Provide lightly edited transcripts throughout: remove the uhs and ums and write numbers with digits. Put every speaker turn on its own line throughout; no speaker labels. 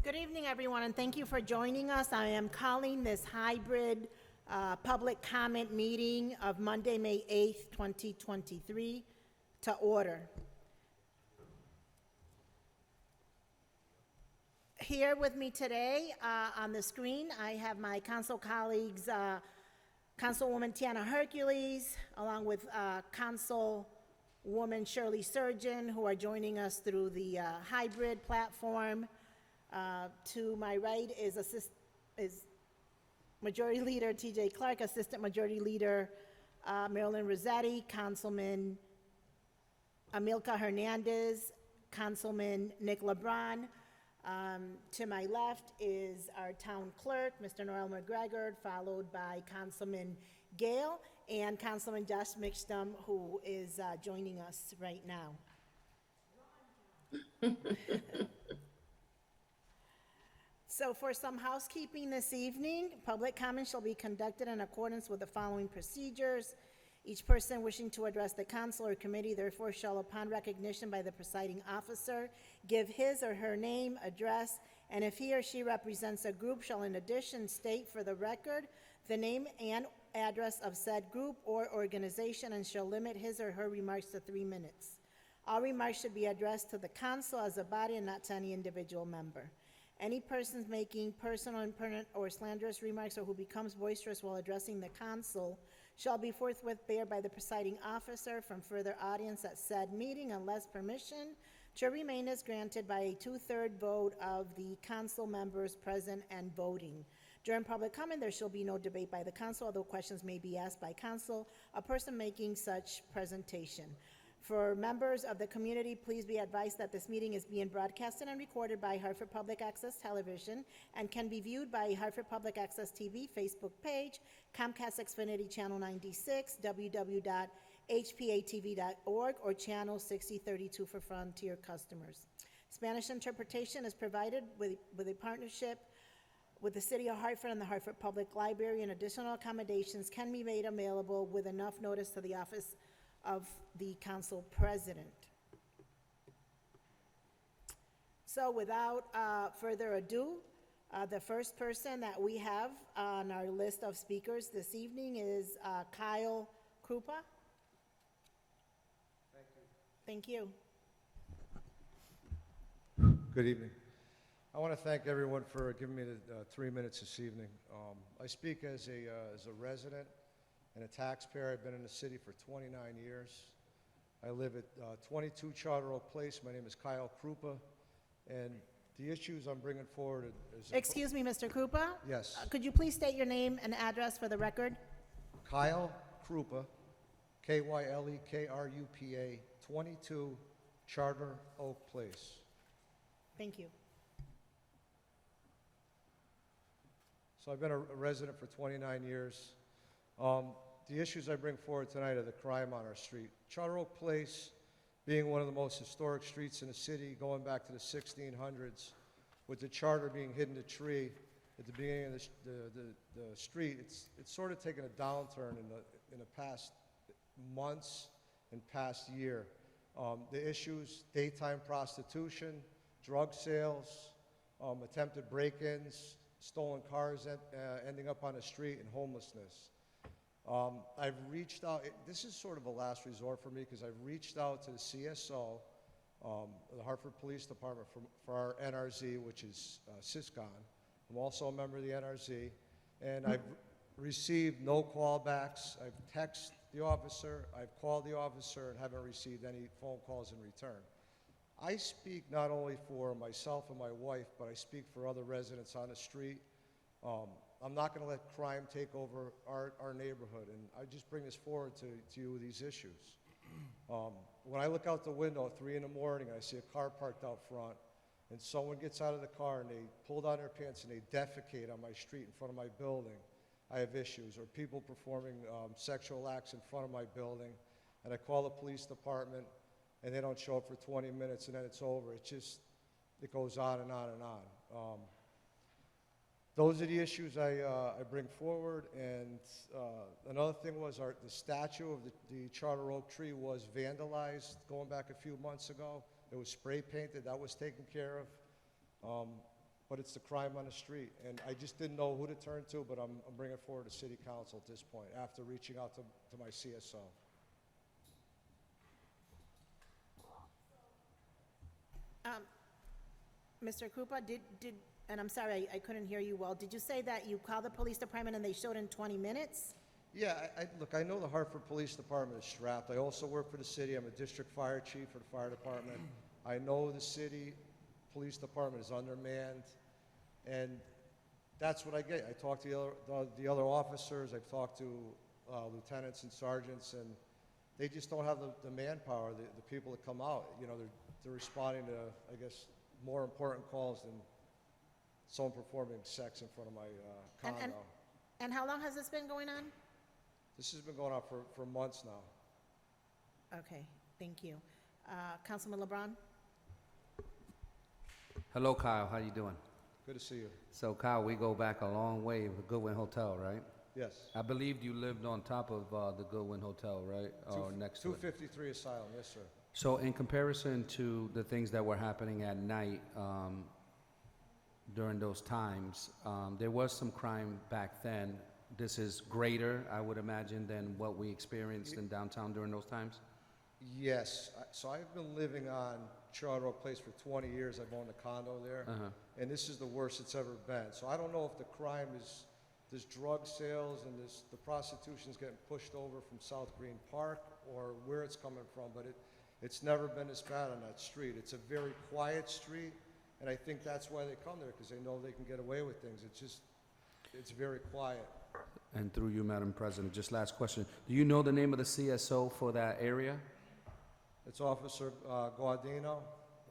Good evening, everyone, and thank you for joining us. I am calling this hybrid public comment meeting of Monday, May 8th, 2023 to order. Here with me today on the screen, I have my council colleagues, Councilwoman Tiana Hercules, along with Councilwoman Shirley Surgeon, who are joining us through the hybrid platform. To my right is Majority Leader T.J. Clark, Assistant Majority Leader Marilyn Rossetti, Councilman Amilcar Hernandez, Councilman Nick LeBron. To my left is our Town Clerk, Mr. Noel McGregor, followed by Councilman Gale and Councilman Josh Mixtum, who is joining us right now. So for some housekeeping this evening, public comment shall be conducted in accordance with the following procedures. Each person wishing to address the council or committee therefore shall, upon recognition by the presiding officer, give his or her name, address, and if he or she represents a group, shall in addition state for the record the name and address of said group or organization, and shall limit his or her remarks to 3 minutes. All remarks should be addressed to the council as a body and not to any individual member. Any persons making personal, impertinent, or slanderous remarks or who becomes boisterous while addressing the council shall be forthwith barred by the presiding officer from further audience at said meeting unless permission to remain is granted by a 2/3 vote of the council members present and voting. During public comment, there shall be no debate by the council, although questions may be asked by council, a person making such presentation. For members of the community, please be advised that this meeting is being broadcasted and recorded by Hartford Public Access Television and can be viewed by Hartford Public Access TV Facebook page, Comcast Xfinity Channel 96, www.hpa-tv.org, or Channel 6032 for Frontier customers. Spanish interpretation is provided with a partnership with the City of Hartford and the Hartford Public Library, and additional accommodations can be made available with enough notice to the office of the council president. So without further ado, the first person that we have on our list of speakers this evening is Kyle Krupa. Thank you.
Good evening. I want to thank everyone for giving me the 3 minutes this evening. I speak as a resident and a taxpayer. I've been in the city for 29 years. I live at 22 Charter Oak Place. My name is Kyle Krupa, and the issues I'm bringing forward is...
Excuse me, Mr. Krupa?
Yes.
Could you please state your name and address for the record?
Kyle Krupa, K-Y-L-E-K-R-U-P-A, 22 Charter Oak Place.
Thank you.
So I've been a resident for 29 years. The issues I bring forward tonight are the crime on our street. Charter Oak Place, being one of the most historic streets in the city, going back to the 1600s, with the charter being hidden in a tree at the beginning of the street, it's sort of taken a downturn in the past months and past year. The issues: daytime prostitution, drug sales, attempted break-ins, stolen cars ending up on the street, and homelessness. I've reached out, this is sort of a last resort for me, because I've reached out to the CSO, the Hartford Police Department, for our NRZ, which is SysCon. I'm also a member of the NRZ, and I've received no callbacks. I've texted the officer, I've called the officer, and haven't received any phone calls in return. I speak not only for myself and my wife, but I speak for other residents on the street. I'm not going to let crime take over our neighborhood, and I just bring this forward to you, these issues. When I look out the window at 3 in the morning, I see a car parked out front, and someone gets out of the car and they pull down their pants and they defecate on my street in front of my building, I have issues. Or people performing sexual acts in front of my building, and I call the police department, and they don't show up for 20 minutes, and then it's over. It goes on and on and on. Those are the issues I bring forward. And another thing was the statue of the Charter Oak tree was vandalized going back a few months ago. It was spray painted. That was taken care of. but it's the crime on the street. And I just didn't know who to turn to, but I'm bringing it forward to City Council at this point, after reaching out to my CSO.
Mr. Krupa, and I'm sorry, I couldn't hear you well. Did you say that you called the police department and they showed in 20 minutes?
Yeah, look, I know the Hartford Police Department is strapped. I also work for the city. I'm a district fire chief for the fire department. I know the city police department is undermanned, and that's what I get. I talk to the other officers. I've talked to lieutenants and sergeants, and they just don't have the manpower, the people that come out. You know, they're responding to, I guess, more important calls than someone performing sex in front of my condo.
And how long has this been going on?
This has been going on for months now.
Okay, thank you. Councilman LeBron?
Hello, Kyle. How you doing?
Good to see you.
So, Kyle, we go back a long way with Goodwin Hotel, right?
Yes.
I believed you lived on top of the Goodwin Hotel, right? Or next to it.
253 Asylum, yes, sir.
So, in comparison to the things that were happening at night during those times, there was some crime back then. This is greater, I would imagine, than what we experienced in downtown during those times?
Yes. So I've been living on Charter Oak Place for 20 years. I've owned a condo there. And this is the worst it's ever been. So I don't know if the crime is, there's drug sales and the prostitution is getting pushed over from South Green Park, or where it's coming from, but it's never been this bad on that street. It's a very quiet street, and I think that's why they come there, because they know they can get away with things. It's very quiet.
And through you, Madam President, just last question. Do you know the name of the CSO for that area?
It's Officer Guardino.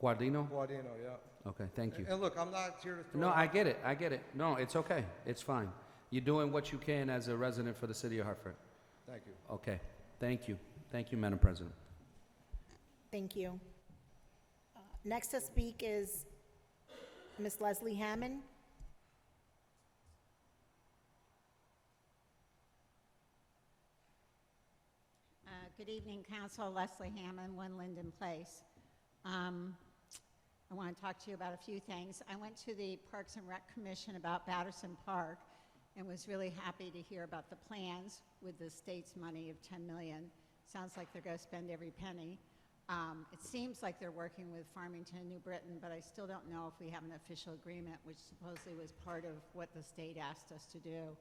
Guardino?
Guardino, yeah.
Okay, thank you.
And look, I'm not here to throw...
No, I get it. No, it's okay. It's fine. You're doing what you can as a resident for the city of Hartford.
Thank you.
Okay, thank you. Thank you, Madam President.
Thank you. Next to speak is Ms. Leslie Hammond.
Good evening, Council. Leslie Hammond, 1 Linden Place. I want to talk to you about a few things. I went to the Parks and Rec Commission about Batterson Park and was really happy to hear about the plans with the state's money of $10 million. Sounds like they're going to spend every penny. It seems like they're working with Farmington and New Britain, but I still don't know if we have an official agreement, which supposedly was part of what the state asked us to do.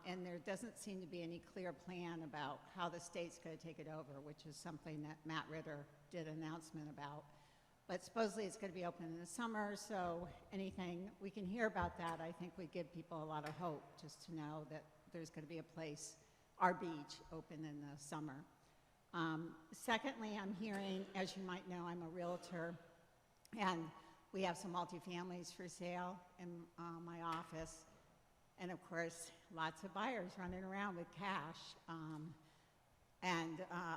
And there doesn't seem to be any clear plan about how the state's going to take it over, which is something that Matt Ritter did an announcement about. But supposedly it's going to be open in the summer, so anything we can hear about that, I think would give people a lot of hope, just to know that there's going to be a place, our beach, open in the summer. Secondly, I'm hearing, as you might know, I'm a realtor, and we have some multifamilies for sale in my office. And of course, lots of buyers running around with cash.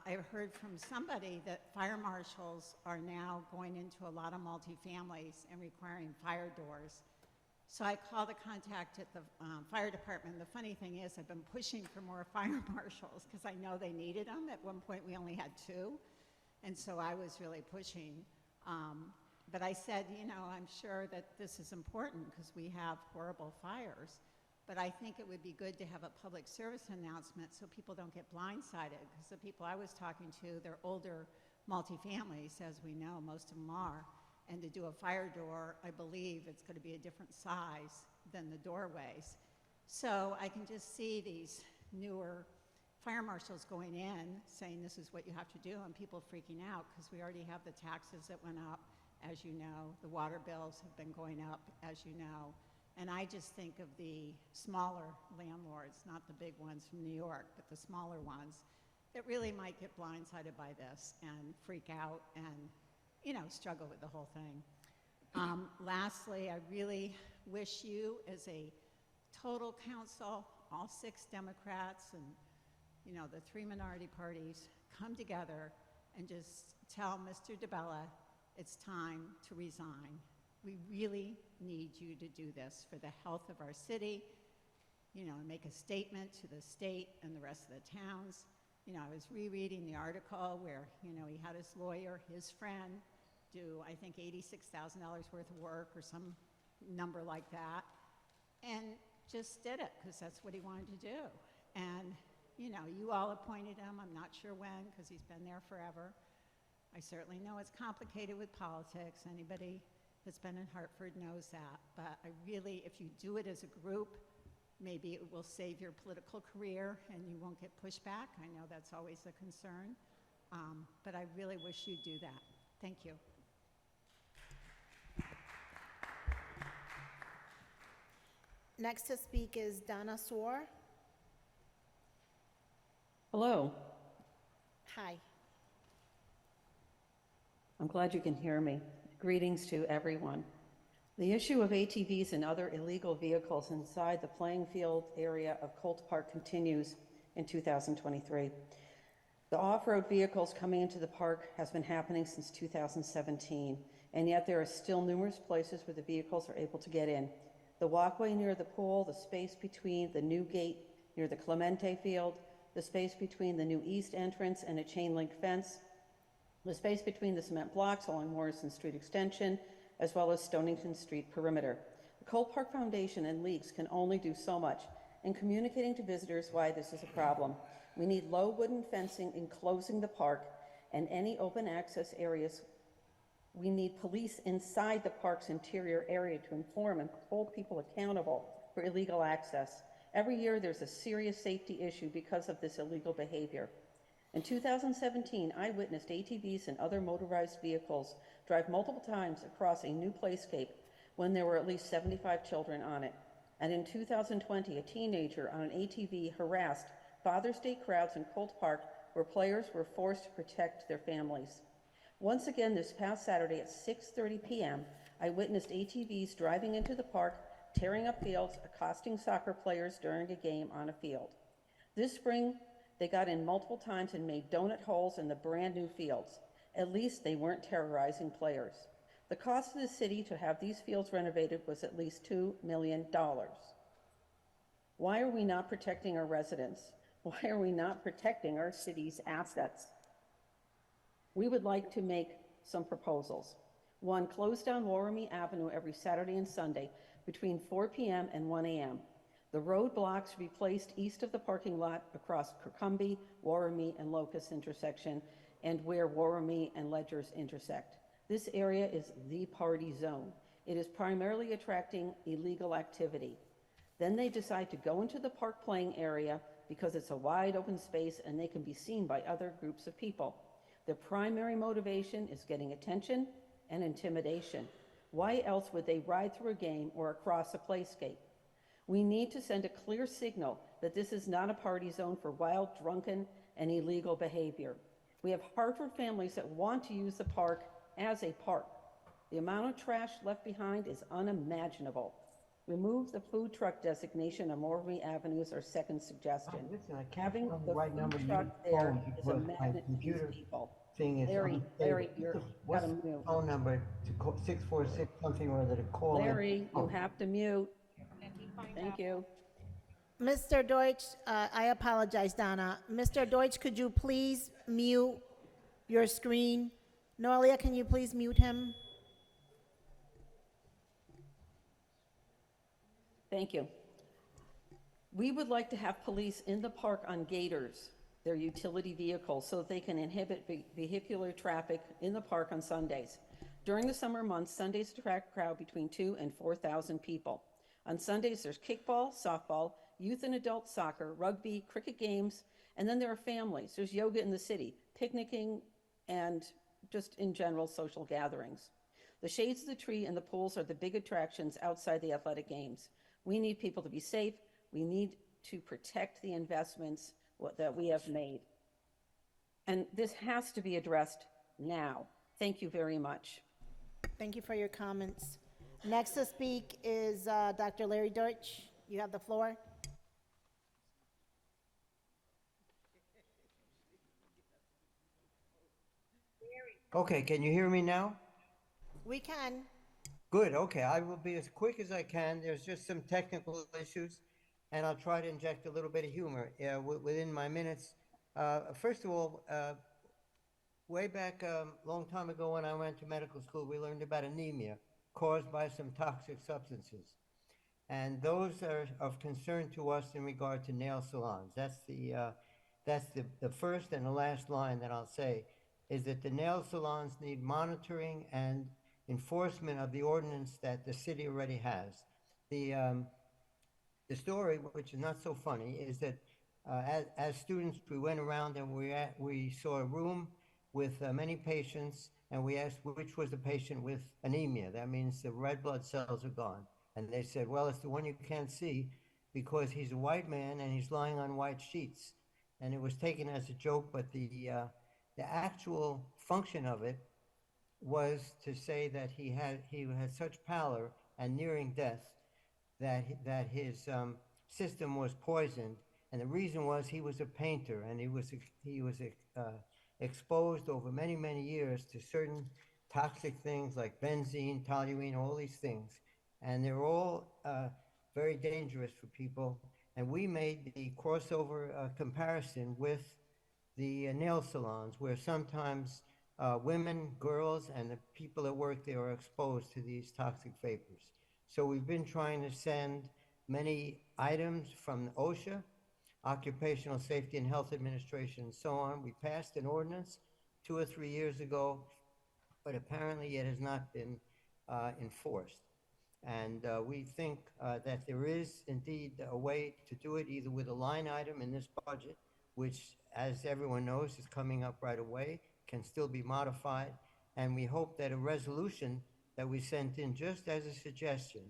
I've heard from somebody that fire marshals are now going into a lot of multifamilies and requiring fire doors. So I called the contact at the fire department. The funny thing is, I've been pushing for more fire marshals because I know they needed them. At one point, we only had 2. And so I was really pushing. But I said, you know, I'm sure that this is important because we have horrible fires. But I think it would be good to have a public service announcement so people don't get blindsided, because the people I was talking to, they're older multifamilies, as we know, most of them are. And to do a fire door, I believe it's going to be a different size than the doorways. So I can just see these newer fire marshals going in saying this is what you have to do, and people freaking out because we already have the taxes that went up, as you know. The water bills have been going up, as you know. And I just think of the smaller landlords, not the big ones from New York, but the smaller ones that really might get blindsided by this and freak out and, you know, struggle with the whole thing. Lastly, I really wish you as a total council, all 6 Democrats and, you know, the 3 minority parties come together and just tell Mr. DeBella it's time to resign. We really need you to do this for the health of our city, you know, and make a statement to the state and the rest of the towns. You know, I was rereading the article where, you know, he had his lawyer, his friend, do, I think, $86,000 worth of work or some number like that, and just did it because that's what he wanted to do. And, you know, you all appointed him. I'm not sure when because he's been there forever. I certainly know it's complicated with politics. Anybody that's been in Hartford knows that. But I really, if you do it as a group, maybe it will save your political career and you won't get pushback. I know that's always a concern. But I really wish you'd do that. Thank you.
Next to speak is Donna Soar.
Hello.
Hi.
I'm glad you can hear me. Greetings to everyone. The issue of ATVs and other illegal vehicles inside the playing field area of Colt Park continues in 2023. The off-road vehicles coming into the park has been happening since 2017, and yet there are still numerous places where the vehicles are able to get in. The walkway near the pool, the space between the new gate near the Clemente field, the space between the new east entrance and a chain link fence, the space between the cement blocks along Morrison Street Extension, as well as Stonington Street perimeter. The Colt Park Foundation and leagues can only do so much in communicating to visitors why this is a problem. We need low wooden fencing enclosing the park and any open access areas. We need police inside the park's interior area to inform and hold people accountable for illegal access. Every year there's a serious safety issue because of this illegal behavior. In 2017, I witnessed ATVs and other motorized vehicles drive multiple times across a new playscape when there were at least 75 children on it. And in 2020, a teenager on an ATV harassed Father's Day crowds in Colt Park where players were forced to protect their families. Once again, this past Saturday at 6:30 p.m., I witnessed ATVs driving into the park, tearing up fields, accosting soccer players during a game on a field. This spring, they got in multiple times and made donut holes in the brand new fields. At least they weren't terrorizing players. The cost of the city to have these fields renovated was at least $2 million. Why are we not protecting our residents? Why are we not protecting our city's assets? We would like to make some proposals. One, close down Warramie Avenue every Saturday and Sunday between 4 p.m. and 1 a.m. The roadblocks should be placed east of the parking lot across Kirkcumby, Warramie, and Locust intersection, and where Warramie and Ledgers intersect. This area is the party zone. It is primarily attracting illegal activity. Then they decide to go into the park playing area because it's a wide open space and they can be seen by other groups of people. Their primary motivation is getting attention and intimidation. Why else would they ride through a game or across a playscape? We need to send a clear signal that this is not a party zone for wild, drunken, and illegal behavior. We have Hartford families that want to use the park as a park. The amount of trash left behind is unimaginable. Remove the food truck designation on Morramie Avenue is our second suggestion.
Listen, I can't
Having
find
the
right
food
number.
truck
Your
there
phone,
is a
because my
magnet to these
computer
people.
thing is
Larry,
unstable.
Larry, you're
What's
gotta
the
mute.
phone number to call 646 something or other to call in?
Larry,
Oh,
you have to mute. Thank you.
Mr. Deutsch, I apologize, Donna. Mr. Deutsch, could you please mute your screen? Noelia, can you please mute him?
Thank you. We would like to have police in the park on gators, their utility vehicles, so that they can inhibit vehicular traffic in the park on Sundays. During the summer months, Sundays attract a crowd between 2,000 and 4,000 people. On Sundays, there's kickball, softball, youth and adult soccer, rugby, cricket games, and then there are families. There's yoga in the city, picnicking, and just in general social gatherings. The shades of the tree and the pools are the big attractions outside the athletic games. We need people to be safe. We need to protect the investments that we have made. And this has to be addressed now. Thank you very much.
Thank you for your comments. Next to speak is Dr. Larry Deutsch. You have the floor.
okay, can you hear me now?
We can.
Good, okay, I will be as quick as I can. There's just some technical issues, and I'll try to inject a little bit of humor within my minutes. First of all, way back a long time ago when I went to medical school, we learned about anemia caused by some toxic substances. And those are of concern to us in regard to nail salons. That's the first and the last line that I'll say, is that the nail salons need monitoring and enforcement of the ordinance that the city already has. The story, which is not so funny, is that as students, we went around and we saw a room with many patients, and we asked which was the patient with anemia. That means the red blood cells are gone. And they said, well, it's the one you can't see because he's a white man and he's lying on white sheets. And it was taken as a joke, but the actual function of it was to say that he had such pallor and nearing death that his system was poisoned. And the reason was he was a painter, and he was exposed over many, many years to certain toxic things like benzene, toluene, all these things. And they're all very dangerous for people. And we made the crossover comparison with the nail salons, where sometimes women, girls, and the people that work there are exposed to these toxic vapors. So we've been trying to send many items from OSHA, Occupational Safety and Health Administration, and so on. We passed an ordinance 2 or 3 years ago, but apparently it has not been enforced. And we think that there is indeed a way to do it, either with a line item in this budget, which, as everyone knows, is coming up right away, can still be modified. And we hope that a resolution that we sent in just as a suggestion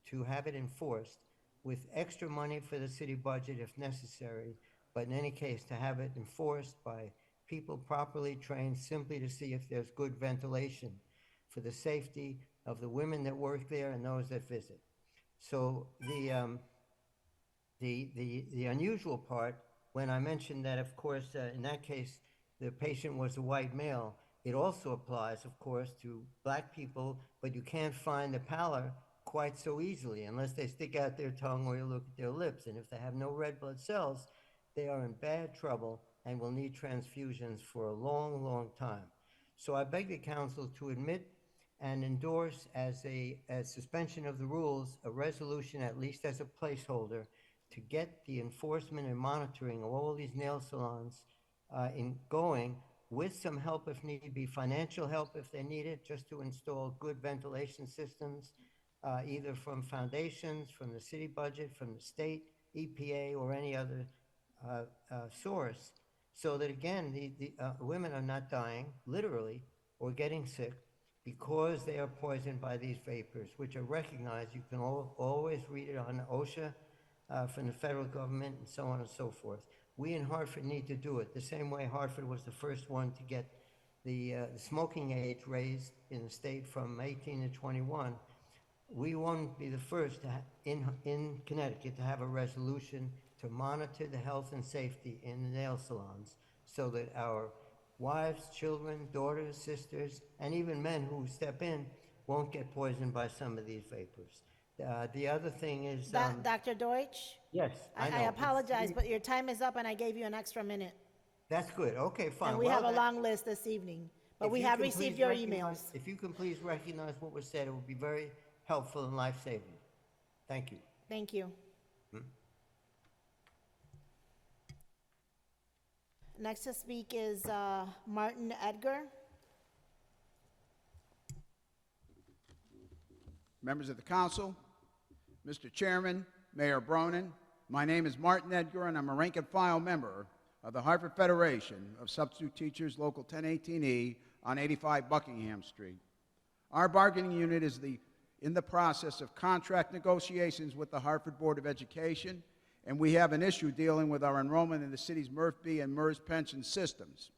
to have it enforced with extra money for the city budget if necessary, but in any case to have it enforced by people properly trained simply to see if there's good ventilation for the safety of the women that work there and those that visit. So the unusual part, when I mentioned that, of course, in that case, the patient was a white male, it also applies, of course, to black people, but you can't find the pallor quite so easily unless they stick out their tongue or you look at their lips. And if they have no red blood cells, they are in bad trouble and will need transfusions for a long, long time. So I beg the council to admit and endorse as suspension of the rules, a resolution, at least as a placeholder, to get the enforcement and monitoring of all these nail salons going, with some help if need be, financial help if they need it, just to install good ventilation systems, either from foundations, from the city budget, from the state, EPA, or any other source, so that again, the women are not dying, literally, or getting sick because they are poisoned by these vapors, which are recognized. You can always read it on OSHA from the federal government and so on and so forth. We in Hartford need to do it the same way Hartford was the first one to get the smoking age raised in the state from 18 to 21. We won't be the first in Connecticut to have a resolution to monitor the health and safety in the nail salons so that our wives, children, daughters, sisters, and even men who step in won't get poisoned by some of these vapors. The other thing is...
Dr. Deutsch?
Yes, I know.
I apologize, but your time is up and I gave you an extra minute.
That's good. Okay, fine.
And we have a long list this evening, but we have received your emails.
If you can please recognize what was said, it would be very helpful and life-saving. Thank you.
Thank you. Next to speak is Martin Edgar.
Members of the council, Mr. Chairman, Mayor Bronin, my name is Martin Edgar, and I'm a rank and file member of the Hartford Federation of Substitute Teachers, Local 1018E on 85 Buckingham Street. Our bargaining unit is in the process of contract negotiations with the Hartford Board of Education, and we have an issue dealing with our enrollment in the city's MRF-B and MERS pension systems.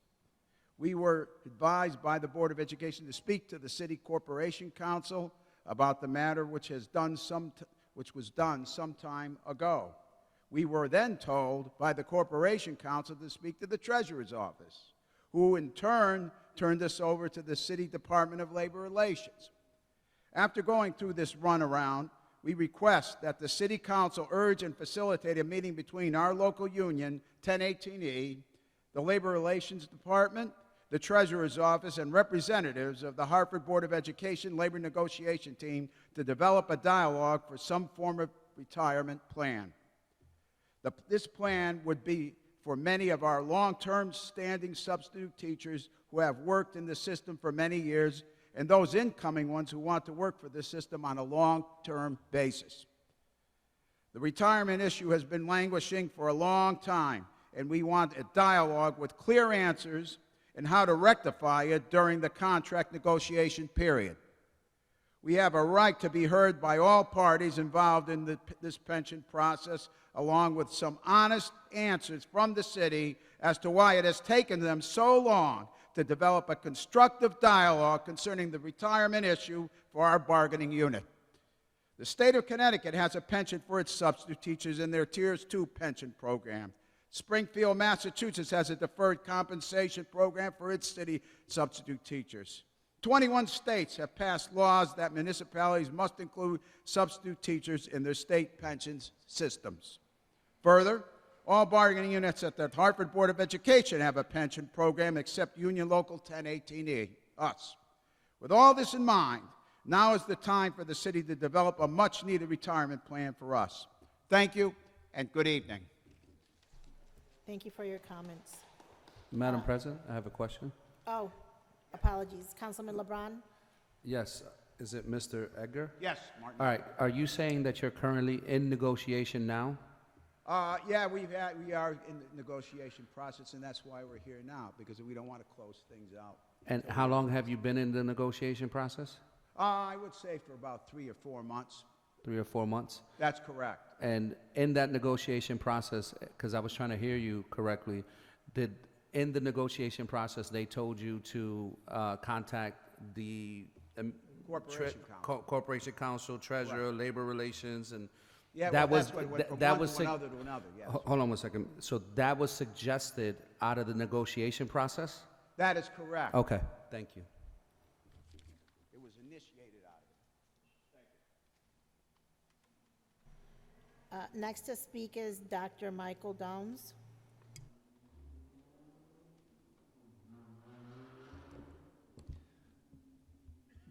We were advised by the Board of Education to speak to the City Corporation Council about the matter, which was done some time ago. We were then told by the Corporation Council to speak to the Treasurer's Office, who in turn turned us over to the City Department of Labor Relations. After going through this runaround, we request that the City Council urge and facilitate a meeting between our local union, 1018E, the Labor Relations Department, the Treasurer's Office, and representatives of the Hartford Board of Education Labor Negotiation Team to develop a dialogue for some form of retirement plan. This plan would be for many of our long-term standing substitute teachers who have worked in the system for many years and those incoming ones who want to work for the system on a long-term basis. The retirement issue has been languishing for a long time, and we want a dialogue with clear answers and how to rectify it during the contract negotiation period. We have a right to be heard by all parties involved in this pension process, along with some honest answers from the city as to why it has taken them so long to develop a constructive dialogue concerning the retirement issue for our bargaining unit. The state of Connecticut has a pension for its substitute teachers in their Tiers 2 pension program. Springfield, Massachusetts has a deferred compensation program for its city substitute teachers. 21 states have passed laws that municipalities must include substitute teachers in their state pensions systems. Further, all bargaining units at the Hartford Board of Education have a pension program except Union Local 1018E, us. With all this in mind, now is the time for the city to develop a much-needed retirement plan for us. Thank you, and good evening.
Thank you for your comments.
Madam President, I have a question.
Oh, apologies. Councilman LeBron?
Yes, is it Mr. Edgar?
Yes, Martin.
All right, are you saying that you're currently in negotiation now?
Yeah, we are in the negotiation process, and that's why we're here now, because we don't want to close things out.
And how long have you been in the negotiation process?
I would say for about 3 or 4 months.
3 or 4 months?
That's correct.
And in that negotiation process, because I was trying to hear you correctly, in the negotiation process, they told you to contact the
Corporation Council.
Corporation Council, Treasurer, Labor Relations, and
Yeah,
that
well,
was
that's what went from
that
one
was
to another to another, yes.
Hold on one second. So that was suggested out of the negotiation process?
That is correct.
Okay, thank you.
It was initiated out of it.
Next to speak is Dr. Michael Downs.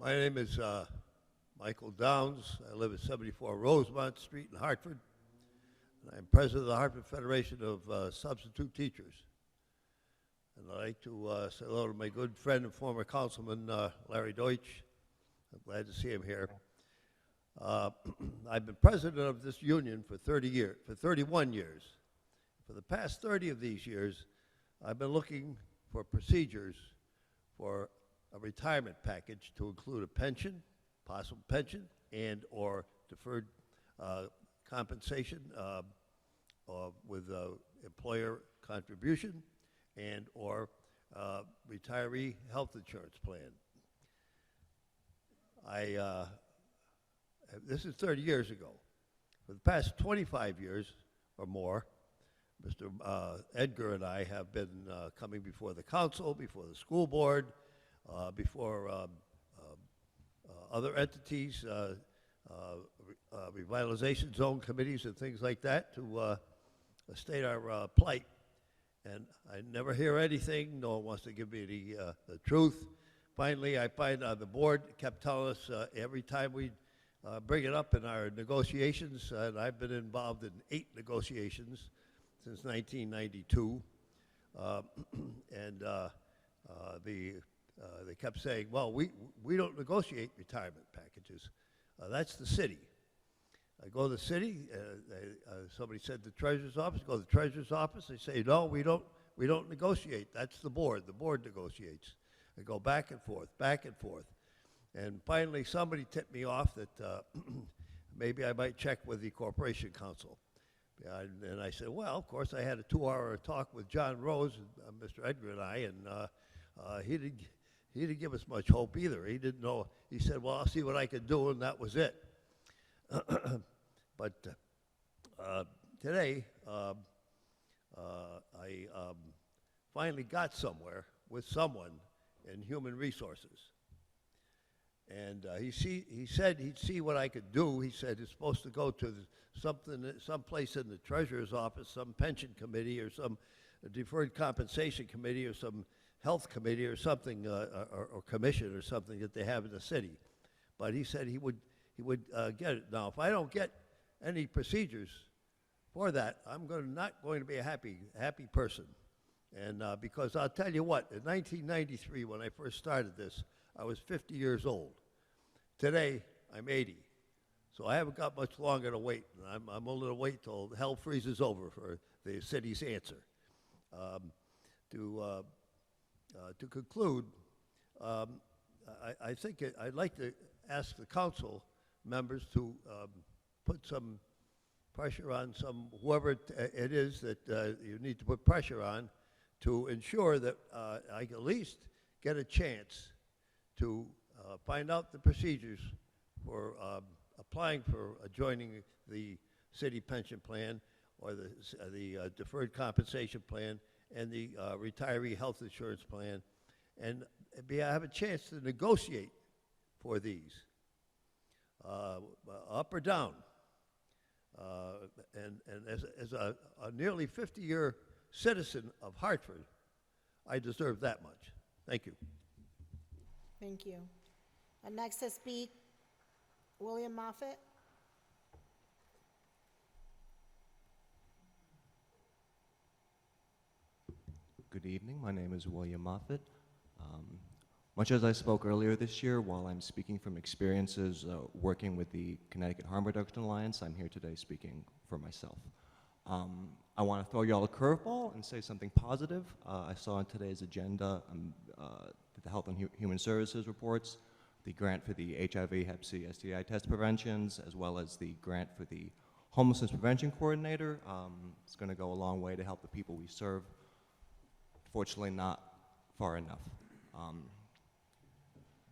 My name is Michael Downs. I live at 74 Rosemont Street in Hartford. And I'm president of the Hartford Federation of Substitute Teachers. And I'd like to say hello to my good friend and former councilman, Larry Deutsch. I'm glad to see him here. I've been president of this union for 31 years. For the past 30 of these years, I've been looking for procedures for a retirement package to include a pension, possible pension, and or deferred compensation with employer contribution, and or retiree health insurance plan. This is 30 years ago. For the past 25 years or more, Mr. Edgar and I have been coming before the council, before the school board, before other entities, revitalization zone committees and things like that to state our plight. And I never hear anything. No one wants to give me the truth. Finally, I find the board kept telling us every time we bring it up in our negotiations, and I've been involved in 8 negotiations since 1992, and they kept saying, well, we don't negotiate retirement packages. That's the city. I go to the city, somebody said the treasurer's office, go to the treasurer's office, they say, no, we don't negotiate. That's the board negotiates. I go back and forth, and finally somebody tipped me off that maybe I might check with the Corporation Council. And I said, well, of course, I had a 2-hour talk with John Rose, and Mr. Edgar and I, and he didn't give us much hope either. He didn't know. He said, well, I'll see what I can do, and that was it. But today, I finally got somewhere with someone in human resources. And he said he'd see what I could do. He said it's supposed to go to someplace in the treasurer's office, some pension committee or some deferred compensation committee or some health committee or something, or commission or something that they have in the city. But he said he would get it. Now, if I don't get any procedures for that, I'm not going to be a happy person. And because I'll tell you what, in 1993, when I first started this, I was 50 years old. Today, I'm 80. So I haven't got much longer to wait. I'm willing to wait till hell freezes over for the city's answer. To conclude, I think I'd like to ask the council members to put some pressure on whoever it is that you need to put pressure on to ensure that I can at least get a chance to find out the procedures for applying for joining the city pension plan or the deferred compensation plan and the retiree health insurance plan, and have a chance to negotiate for these, up or down. And as a nearly 50-year citizen of Hartford, I deserve that much. Thank you.
Thank you. Next to speak, William Moffett.
Good evening. My name is William Moffett. Much as I spoke earlier this year, while I'm speaking from experiences working with the Connecticut Harm Reduction Alliance, I'm here today speaking for myself. I want to throw you all a curveball and say something positive. I saw on today's agenda the Health and Human Services reports, the grant for the HIV, Hep C, STI test preventions, as well as the grant for the Homelessness Prevention Coordinator. It's going to go a long way to help the people we serve. Fortunately, not far enough.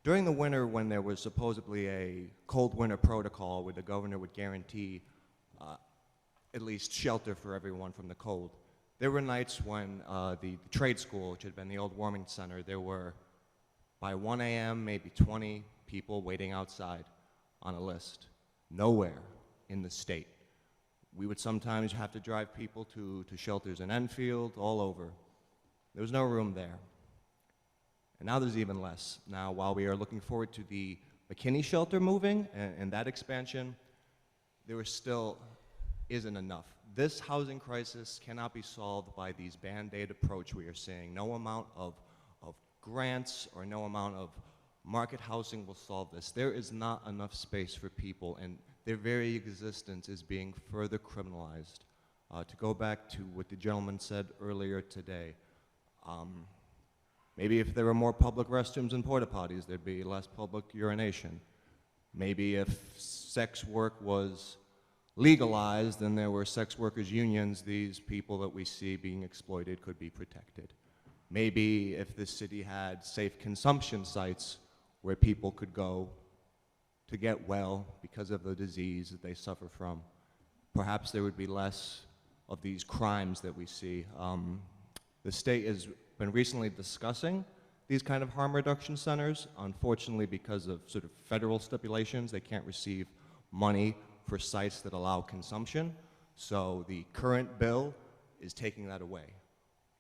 During the winter, when there was supposedly a cold winter protocol where the governor would guarantee at least shelter for everyone from the cold, there were nights when the trade school, which had been the old warming center, there were, by 1 a.m., maybe 20 people waiting outside on a list. Nowhere in the state. We would sometimes have to drive people to shelters in Enfield, all over. There was no room there. And now there's even less. Now, while we are looking forward to the McKinney shelter moving and that expansion, there still isn't enough. This housing crisis cannot be solved by these Band-Aid approach we are seeing. No amount of grants or no amount of market housing will solve this. There is not enough space for people, and their very existence is being further criminalized. To go back to what the gentleman said earlier today, maybe if there were more public restrooms and porta potties, there'd be less public urination. Maybe if sex work was legalized and there were sex workers' unions, these people that we see being exploited could be protected. Maybe if the city had safe consumption sites where people could go to get well because of the disease that they suffer from, perhaps there would be less of these crimes that we see. The state has been recently discussing these kind of harm reduction centers. Unfortunately, because of sort of federal stipulations, they can't receive money for sites that allow consumption. So the current bill is taking that away.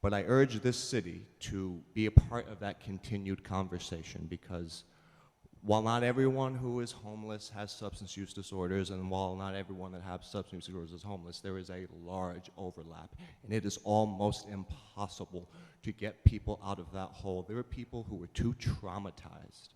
But I urge this city to be a part of that continued conversation, because while not everyone who is homeless has substance use disorders, and while not everyone that has substance use disorders is homeless, there is a large overlap, and it is almost impossible to get people out of that hole. There are people who are too traumatized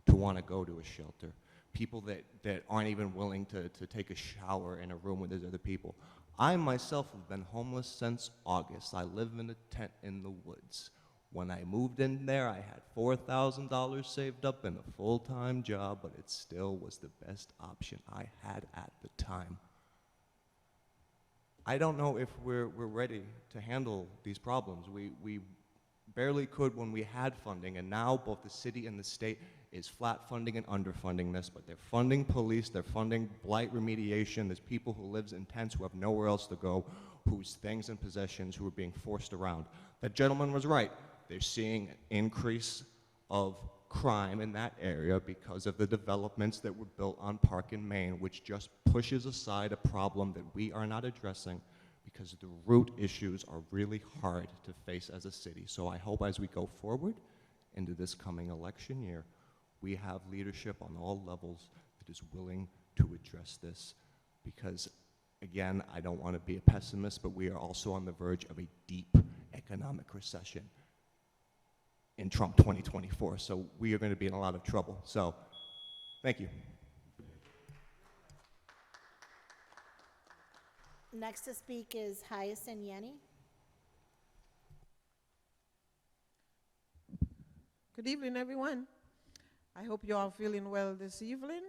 to want to go to a shelter, people that aren't even willing to take a shower in a room where there's other people. I myself have been homeless since August. I live in a tent in the woods. When I moved in there, I had $4,000 saved up in a full-time job, but it still was the best option I had at the time. I don't know if we're ready to handle these problems. We barely could when we had funding, and now both the city and the state is flat funding and underfunding this, but they're funding police, they're funding blight remediation. There's people who live in tents who have nowhere else to go, whose things and possessions who are being forced around. That gentleman was right. They're seeing an increase of crime in that area because of the developments that were built on Park and Main, which just pushes aside a problem that we are not addressing because the root issues are really hard to face as a city. So I hope as we go forward into this coming election year, we have leadership on all levels that is willing to address this, because again, I don't want to be a pessimist, but we are also on the verge of a deep economic recession in Trump 2024. So we are going to be in a lot of trouble. So thank you.
Next to speak is Hyacinth Yenny.
Good evening, everyone. I hope you're all feeling well this evening.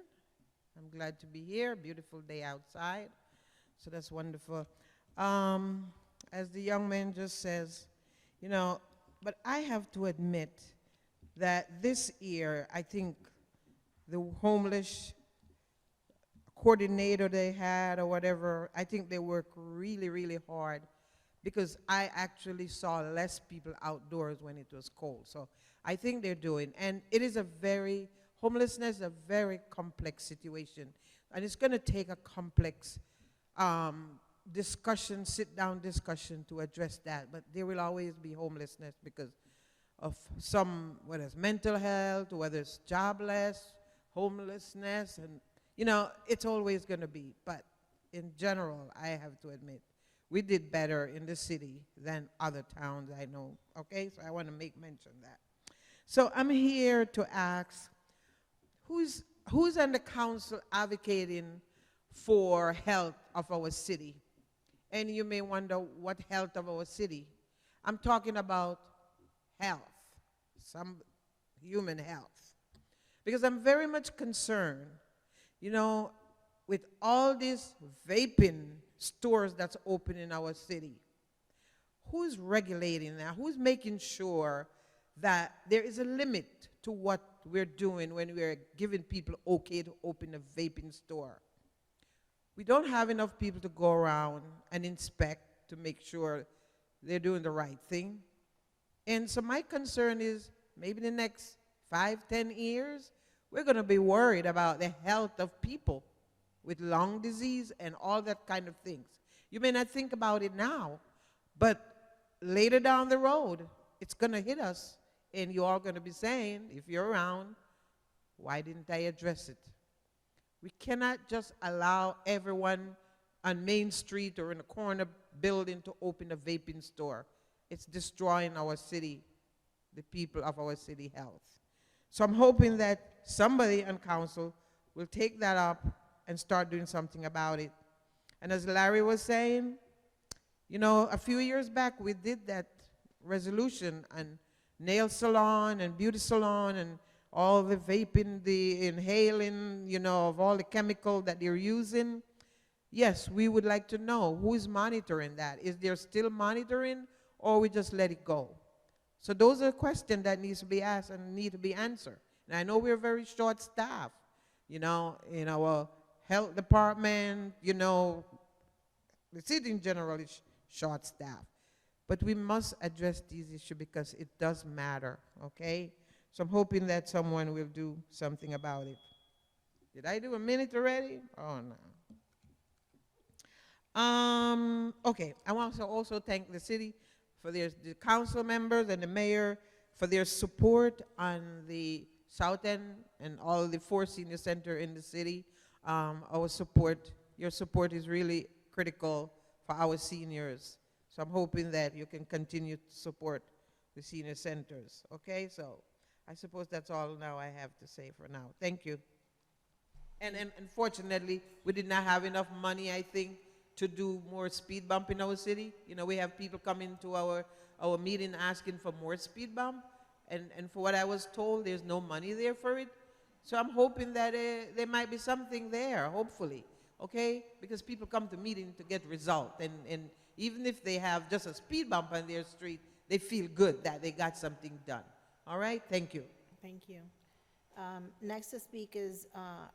I'm glad to be here. Beautiful day outside, so that's wonderful. As the young man just says, you know, but I have to admit that this year, I think the homeless coordinator they had or whatever, I think they worked really, really hard, because I actually saw less people outdoors when it was cold. So I think they're doing, and it is homelessness is a very complex situation, and it's going to take a complex discussion, sit-down discussion to address that. But there will always be homelessness because of whether it's mental health, whether it's jobless, homelessness, and you know, it's always going to be. But in general, I have to admit, we did better in the city than other towns I know, okay? So I want to make mention of that. So I'm here to ask, who's on the council advocating for health of our city? And you may wonder, what health of our city? I'm talking about health, some human health. Because I'm very much concerned, you know, with all these vaping stores that's open in our city. Who's regulating that? Who's making sure that there is a limit to what we're doing when we're giving people okay to open a vaping store? We don't have enough people to go around and inspect to make sure they're doing the right thing. And so my concern is, maybe the next 5-10 years, we're going to be worried about the health of people with lung disease and all that kind of things. You may not think about it now, but later down the road, it's going to hit us, and you're all going to be saying, if you're around, why didn't I address it? We cannot just allow everyone on Main Street or in a corner building to open a vaping store. It's destroying our city, the people of our city health. So I'm hoping that somebody on council will take that up and start doing something about it. And as Larry was saying, you know, a few years back we did that resolution on nail salon and beauty salon and all the vaping, the inhaling, you know, of all the chemical that they're using. Yes, we would like to know who's monitoring that. Is there still monitoring, or we just let it go? So those are questions that needs to be asked and need to be answered. And I know we're very short-staffed, you know, in our health department, you know, the city in general is short-staffed. But we must address these issues because it does matter, okay? So I'm hoping that someone will do something about it. Did I do a minute already? Oh, no. Okay, I want to also thank the city for the council members and the mayor for their support on the South End and all the 4 senior center in the city. Our support, your support is really critical for our seniors. So I'm hoping that you can continue to support the senior centers, okay? So I suppose that's all now I have to say for now. Thank you. And unfortunately, we did not have enough money, I think, to do more speed bump in our city. You know, we have people coming to our meeting asking for more speed bump, and for what I was told, there's no money there for it. So I'm hoping that there might be something there, hopefully, okay? Because people come to meeting to get result, and even if they have just a speed bump on their street, they feel good that they got something done. All right, thank you.
Thank you. Next to speak is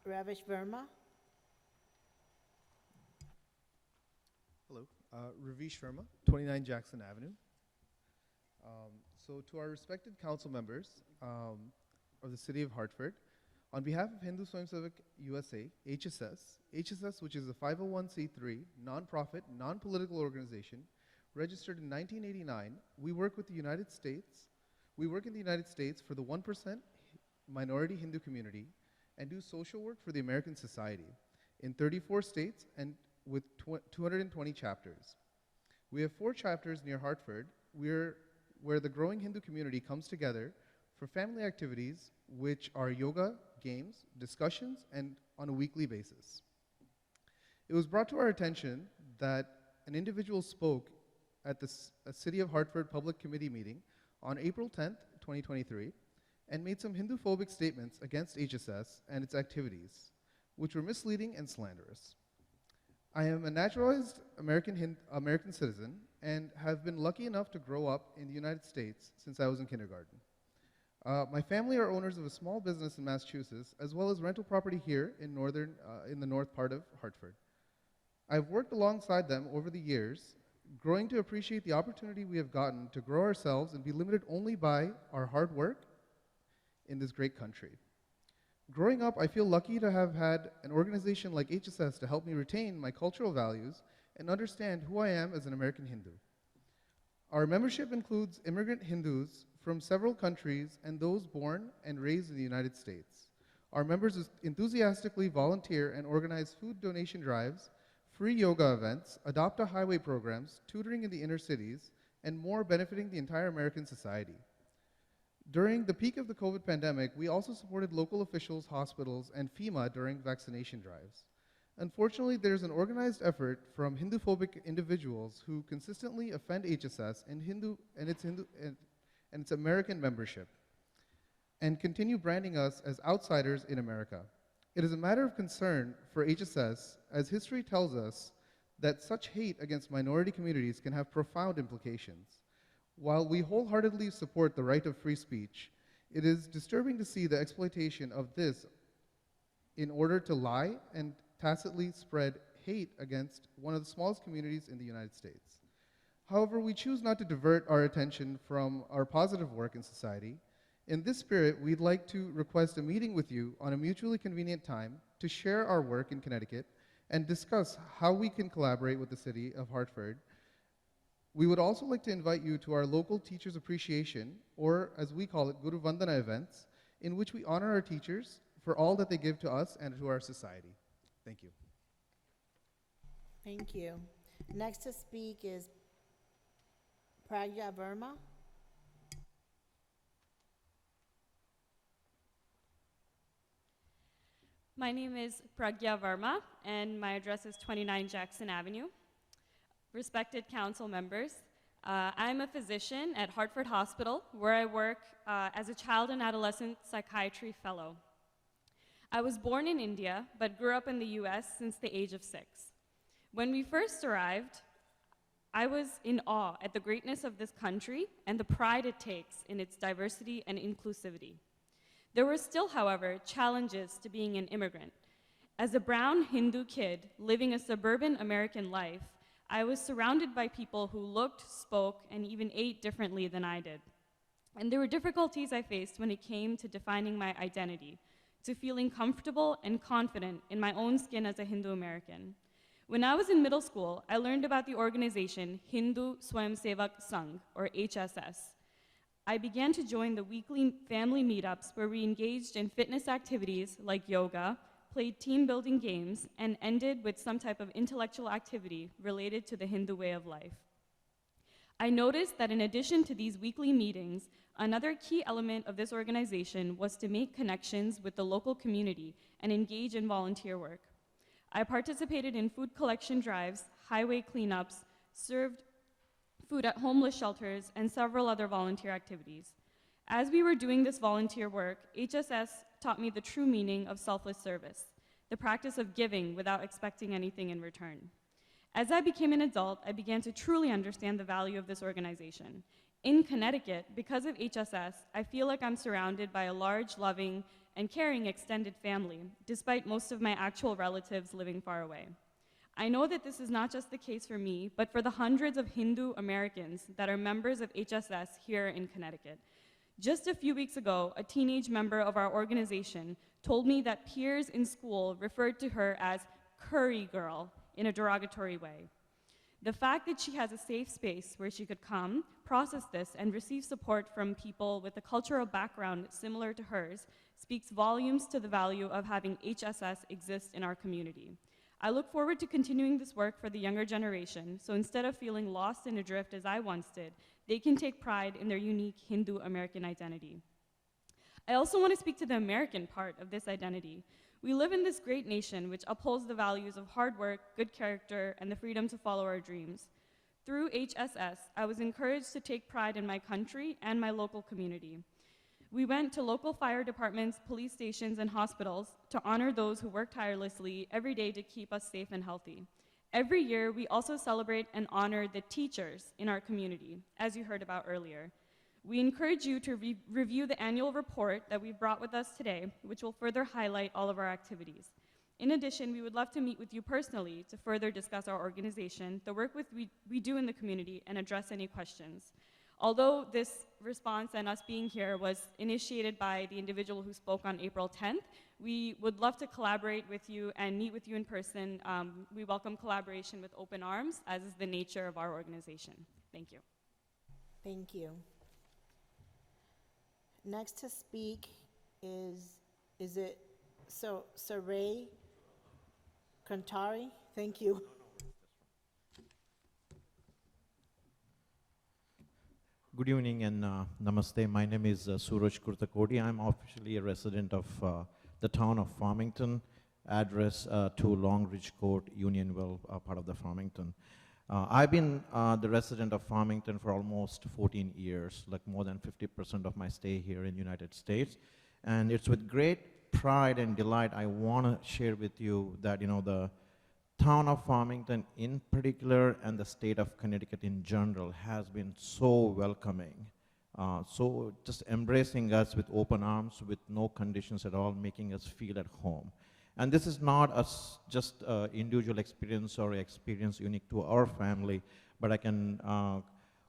Ravish Verma.
Hello, Ravish Verma, 29 Jackson Avenue. So to our respected council members of the city of Hartford, On behalf of Hindu Swayamsevak USA, HSS, which is a 501c3 nonprofit, non-political organization registered in 1989, we work in the United States for the 1% minority Hindu community and do social work for the American society in 34 states and with 220 chapters. We have 4 chapters near Hartford where the growing Hindu community comes together for family activities, which are yoga, games, discussions, and on a weekly basis. It was brought to our attention that an individual spoke at the City of Hartford Public Committee meeting on April 10th, 2023, and made some Hindu-phobic statements against HSS and its activities, which were misleading and slanderous. I am a naturalized American citizen and have been lucky enough to grow up in the United States since I was in kindergarten. My family are owners of a small business in Massachusetts, as well as rental property here in the north part of Hartford. I've worked alongside them over the years, growing to appreciate the opportunity we have gotten to grow ourselves and be limited only by our hard work in this great country. Growing up, I feel lucky to have had an organization like HSS to help me retain my cultural values and understand who I am as an American Hindu. Our membership includes immigrant Hindus from several countries and those born and raised in the United States. Our members enthusiastically volunteer and organize food donation drives, free yoga events, adopt a highway programs, tutoring in the inner cities, and more benefiting the entire American society. During the peak of the COVID pandemic, we also supported local officials, hospitals, and FEMA during vaccination drives. Unfortunately, there's an organized effort from Hindu-phobic individuals who consistently offend HSS and its American membership, and continue branding us as outsiders in America. It is a matter of concern for HSS, as history tells us that such hate against minority communities can have profound implications. While we wholeheartedly support the right of free speech, it is disturbing to see the exploitation of this in order to lie and tacitly spread hate against one of the smallest communities in the United States. However, we choose not to divert our attention from our positive work in society. In this spirit, we'd like to request a meeting with you on a mutually convenient time to share our work in Connecticut and discuss how we can collaborate with the City of Hartford. We would also like to invite you to our local Teachers Appreciation, or as we call it, Guru Vandana events, in which we honor our teachers for all that they give to us and to our society. Thank you.
Thank you. Next to speak is Pragya Verma.
My name is Pragya Verma, and my address is 29 Jackson Avenue. Respected council members, I'm a physician at Hartford Hospital, where I work as a child and adolescent psychiatry fellow. I was born in India, but grew up in the US since the age of 6. When we first arrived, I was in awe at the greatness of this country and the pride it takes in its diversity and inclusivity. There were still, however, challenges to being an immigrant. As a brown Hindu kid living a suburban American life, I was surrounded by people who looked, spoke, and even ate differently than I did. And there were difficulties I faced when it came to defining my identity, to feeling comfortable and confident in my own skin as a Hindu American. When I was in middle school, I learned about the organization Hindu Swayamsevak Sangh, or HSS. I began to join the weekly family meetups where we engaged in fitness activities like yoga, played team-building games, and ended with some type of intellectual activity related to the Hindu way of life. I noticed that in addition to these weekly meetings, another key element of this organization was to make connections with the local community and engage in volunteer work. I participated in food collection drives, highway cleanups, served food at homeless shelters, and several other volunteer activities. As we were doing this volunteer work, HSS taught me the true meaning of selfless service, the practice of giving without expecting anything in return. As I became an adult, I began to truly understand the value of this organization. In Connecticut, because of HSS, I feel like I'm surrounded by a large, loving, and caring extended family, despite most of my actual relatives living far away. I know that this is not just the case for me, but for the hundreds of Hindu Americans that are members of HSS here in Connecticut. Just a few weeks ago, a teenage member of our organization told me that peers in school referred to her as curry girl in a derogatory way. The fact that she has a safe space where she could come, process this, and receive support from people with a cultural background similar to hers speaks volumes to the value of having HSS exist in our community. I look forward to continuing this work for the younger generation, so instead of feeling lost and adrift as I once did, they can take pride in their unique Hindu-American identity. I also want to speak to the American part of this identity. We live in this great nation which upholds the values of hard work, good character, and the freedom to follow our dreams. Through HSS, I was encouraged to take pride in my country and my local community. We went to local fire departments, police stations, and hospitals to honor those who work tirelessly every day to keep us safe and healthy. Every year, we also celebrate and honor the teachers in our community, as you heard about earlier. We encourage you to review the annual report that we've brought with us today, which will further highlight all of our activities. In addition, we would love to meet with you personally to further discuss our organization, the work we do in the community, and address any questions. Although this response and us being here was initiated by the individual who spoke on April 10th, we would love to collaborate with you and meet with you in person. We welcome collaboration with open arms, as is the nature of our organization. Thank you.
Thank you. Next to speak is it Saray Kantari? Thank you.
Good evening and namaste. My name is Suraj Kurtakodi. I'm officially a resident of the town of Farmington, address 2 Long Ridge Court, Unionville, part of the Farmington. I've been the resident of Farmington for almost 14 years, like more than 50% of my stay here in the United States. And it's with great pride and delight I want to share with you that, the town of Farmington in particular and the state of Connecticut in general has been so welcoming, so just embracing us with open arms, with no conditions at all, making us feel at home. And this is not just an individual experience or experience unique to our family, but I can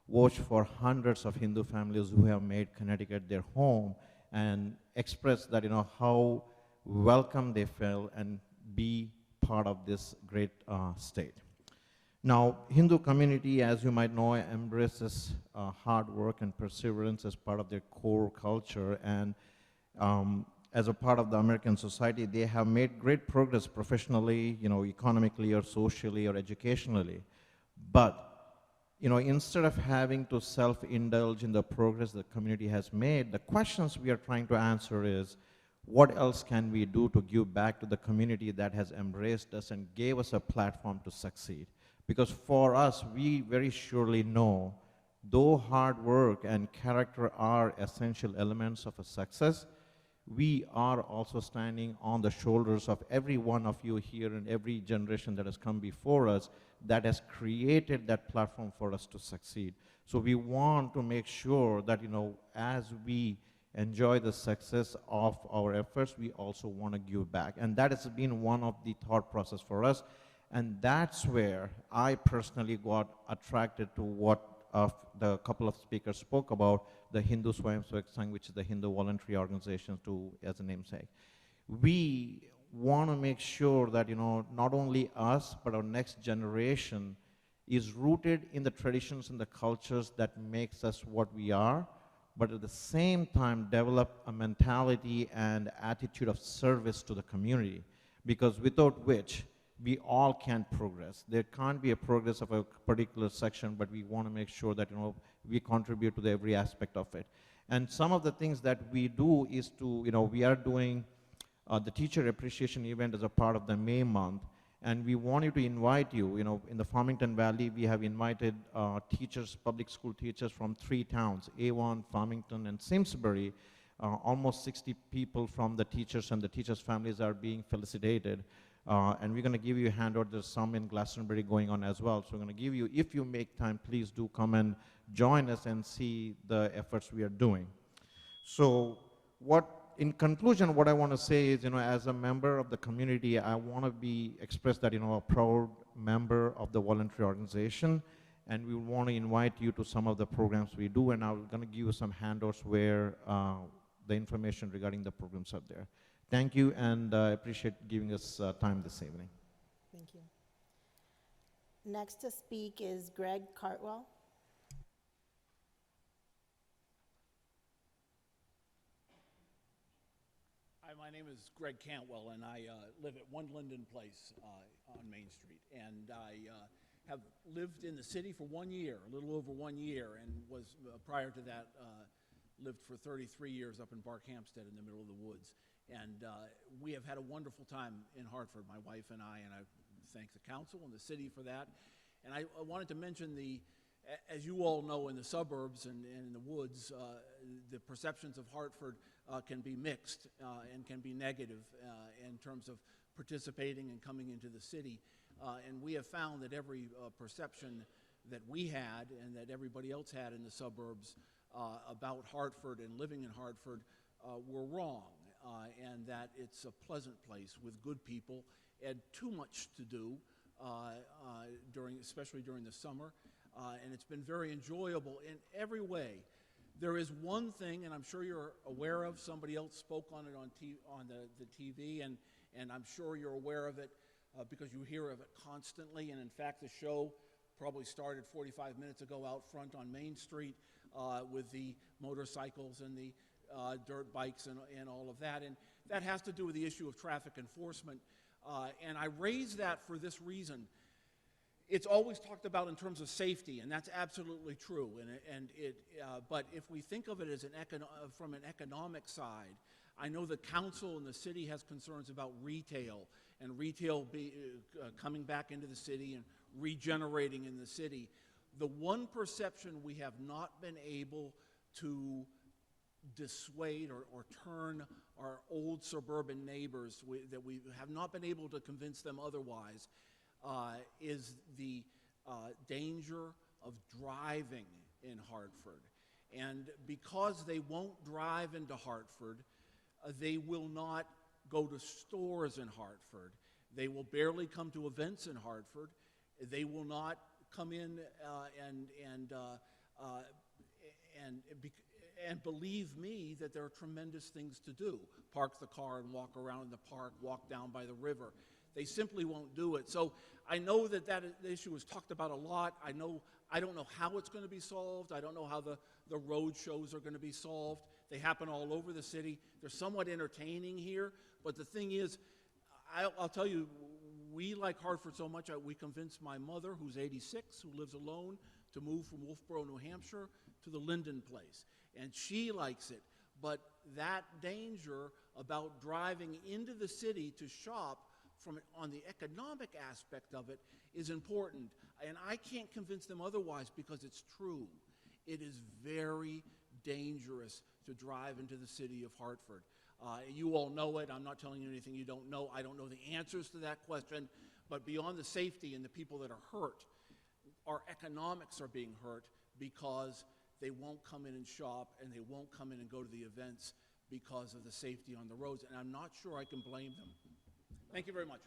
vouch for hundreds of Hindu families who have made Connecticut their home and express that, how welcome they feel and be part of this great state. Now, Hindu community, as you might know, embraces hard work and perseverance as part of their core culture, and as a part of the American society, they have made great progress professionally, economically or socially or educationally. But, instead of having to self-indulge in the progress the community has made, the questions we are trying to answer is, what else can we do to give back to the community that has embraced us and gave us a platform to succeed? Because for us, we very surely know, though hard work and character are essential elements of a success, we are also standing on the shoulders of every one of you here and every generation that has come before us that has created that platform for us to succeed. So we want to make sure that, as we enjoy the success of our efforts, we also want to give back. And that has been one of the thought process for us. And that's where I personally got attracted to what the couple of speakers spoke about, the Hindu Swayamsevak Sangh, which is the Hindu voluntary organization as a namesake. We want to make sure that, not only us, but our next generation is rooted in the traditions and the cultures that makes us what we are, but at the same time develop a mentality and attitude of service to the community, because without which we all can't progress. There can't be a progress of a particular section, but we want to make sure that we contribute to every aspect of it. And some of the things that we do is to, we are doing the teacher appreciation event as a part of the May month, and we wanted to invite you, in the Farmington Valley, we have invited teachers, public school teachers from 3 towns, Avon, Farmington, and Simsbury. Almost 60 people from the teachers and the teachers' families are being felicitated. And we're going to give you a handout. There's some in Glastonbury going on as well. So we're going to give you, if you make time, please do come and join us and see the efforts we are doing. So in conclusion, what I want to say is, as a member of the community, I want to express that, a proud member of the voluntary organization, and we want to invite you to some of the programs we do, and I'm going to give you some handouts where the information regarding the programs are there. Thank you, and I appreciate giving us time this evening.
Thank you. Next to speak is Greg Cartwell.
Hi, my name is Greg Cantwell, and I live at 1 Linden Place on Main Street. And I have lived in the city for 1 year, a little over 1 year, and was, prior to that, lived for 33 years up in Barkhamsted in the middle of the woods. And we have had a wonderful time in Hartford, my wife and I thank the council and the city for that. And I wanted to mention as you all know, in the suburbs and in the woods, the perceptions of Hartford can be mixed and can be negative in terms of participating and coming into the city. And we have found that every perception that we had and that everybody else had in the suburbs about Hartford and living in Hartford were wrong, and that it's a pleasant place with good people and too much to do, especially during the summer. And it's been very enjoyable in every way. There is one thing, and I'm sure you're aware of, somebody else spoke on it on the TV, and I'm sure you're aware of it because you hear of it constantly. And in fact, the show probably started 45 minutes ago out front on Main Street with the motorcycles and the dirt bikes and all of that. And that has to do with the issue of traffic enforcement. And I raise that for this reason. It's always talked about in terms of safety, and that's absolutely true. But if we think of it as from an economic side, I know the council and the city has concerns about retail and retail coming back into the city and regenerating in the city. The one perception we have not been able to dissuade or turn our old suburban neighbors, that we have not been able to convince them otherwise, is the danger of driving in Hartford. And because they won't drive into Hartford, they will not go to stores in Hartford. They will barely come to events in Hartford. They will not come in and believe me that there are tremendous things to do. Park the car and walk around the park, walk down by the river. They simply won't do it. So I know that issue is talked about a lot. I don't know how it's going to be solved. I don't know how the road shows are going to be solved. They happen all over the city. They're somewhat entertaining here. But the thing is, I'll tell you, we like Hartford so much, we convinced my mother, who's 86, who lives alone, to move from Wolfboro, New Hampshire, to the Linden Place. And she likes it. But that danger about driving into the city to shop on the economic aspect of it is important. And I can't convince them otherwise because it's true. It is very dangerous to drive into the city of Hartford. You all know it. I'm not telling you anything you don't know. I don't know the answers to that question. But beyond the safety and the people that are hurt, our economics are being hurt because they won't come in and shop and they won't come in and go to the events because of the safety on the roads. And I'm not sure I can blame them. Thank you very much.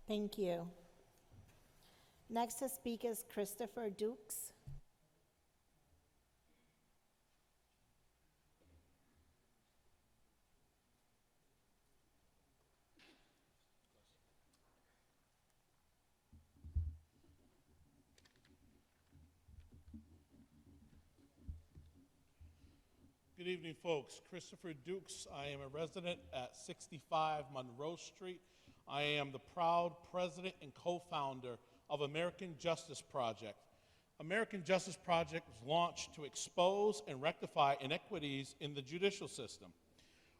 Thank you. Next to speak is Christopher Dukes.
Good evening, folks. Christopher Dukes. I am a resident at 65 Monroe Street. I am the proud president and co-founder of American Justice Project. American Justice Project was launched to expose and rectify inequities in the judicial system.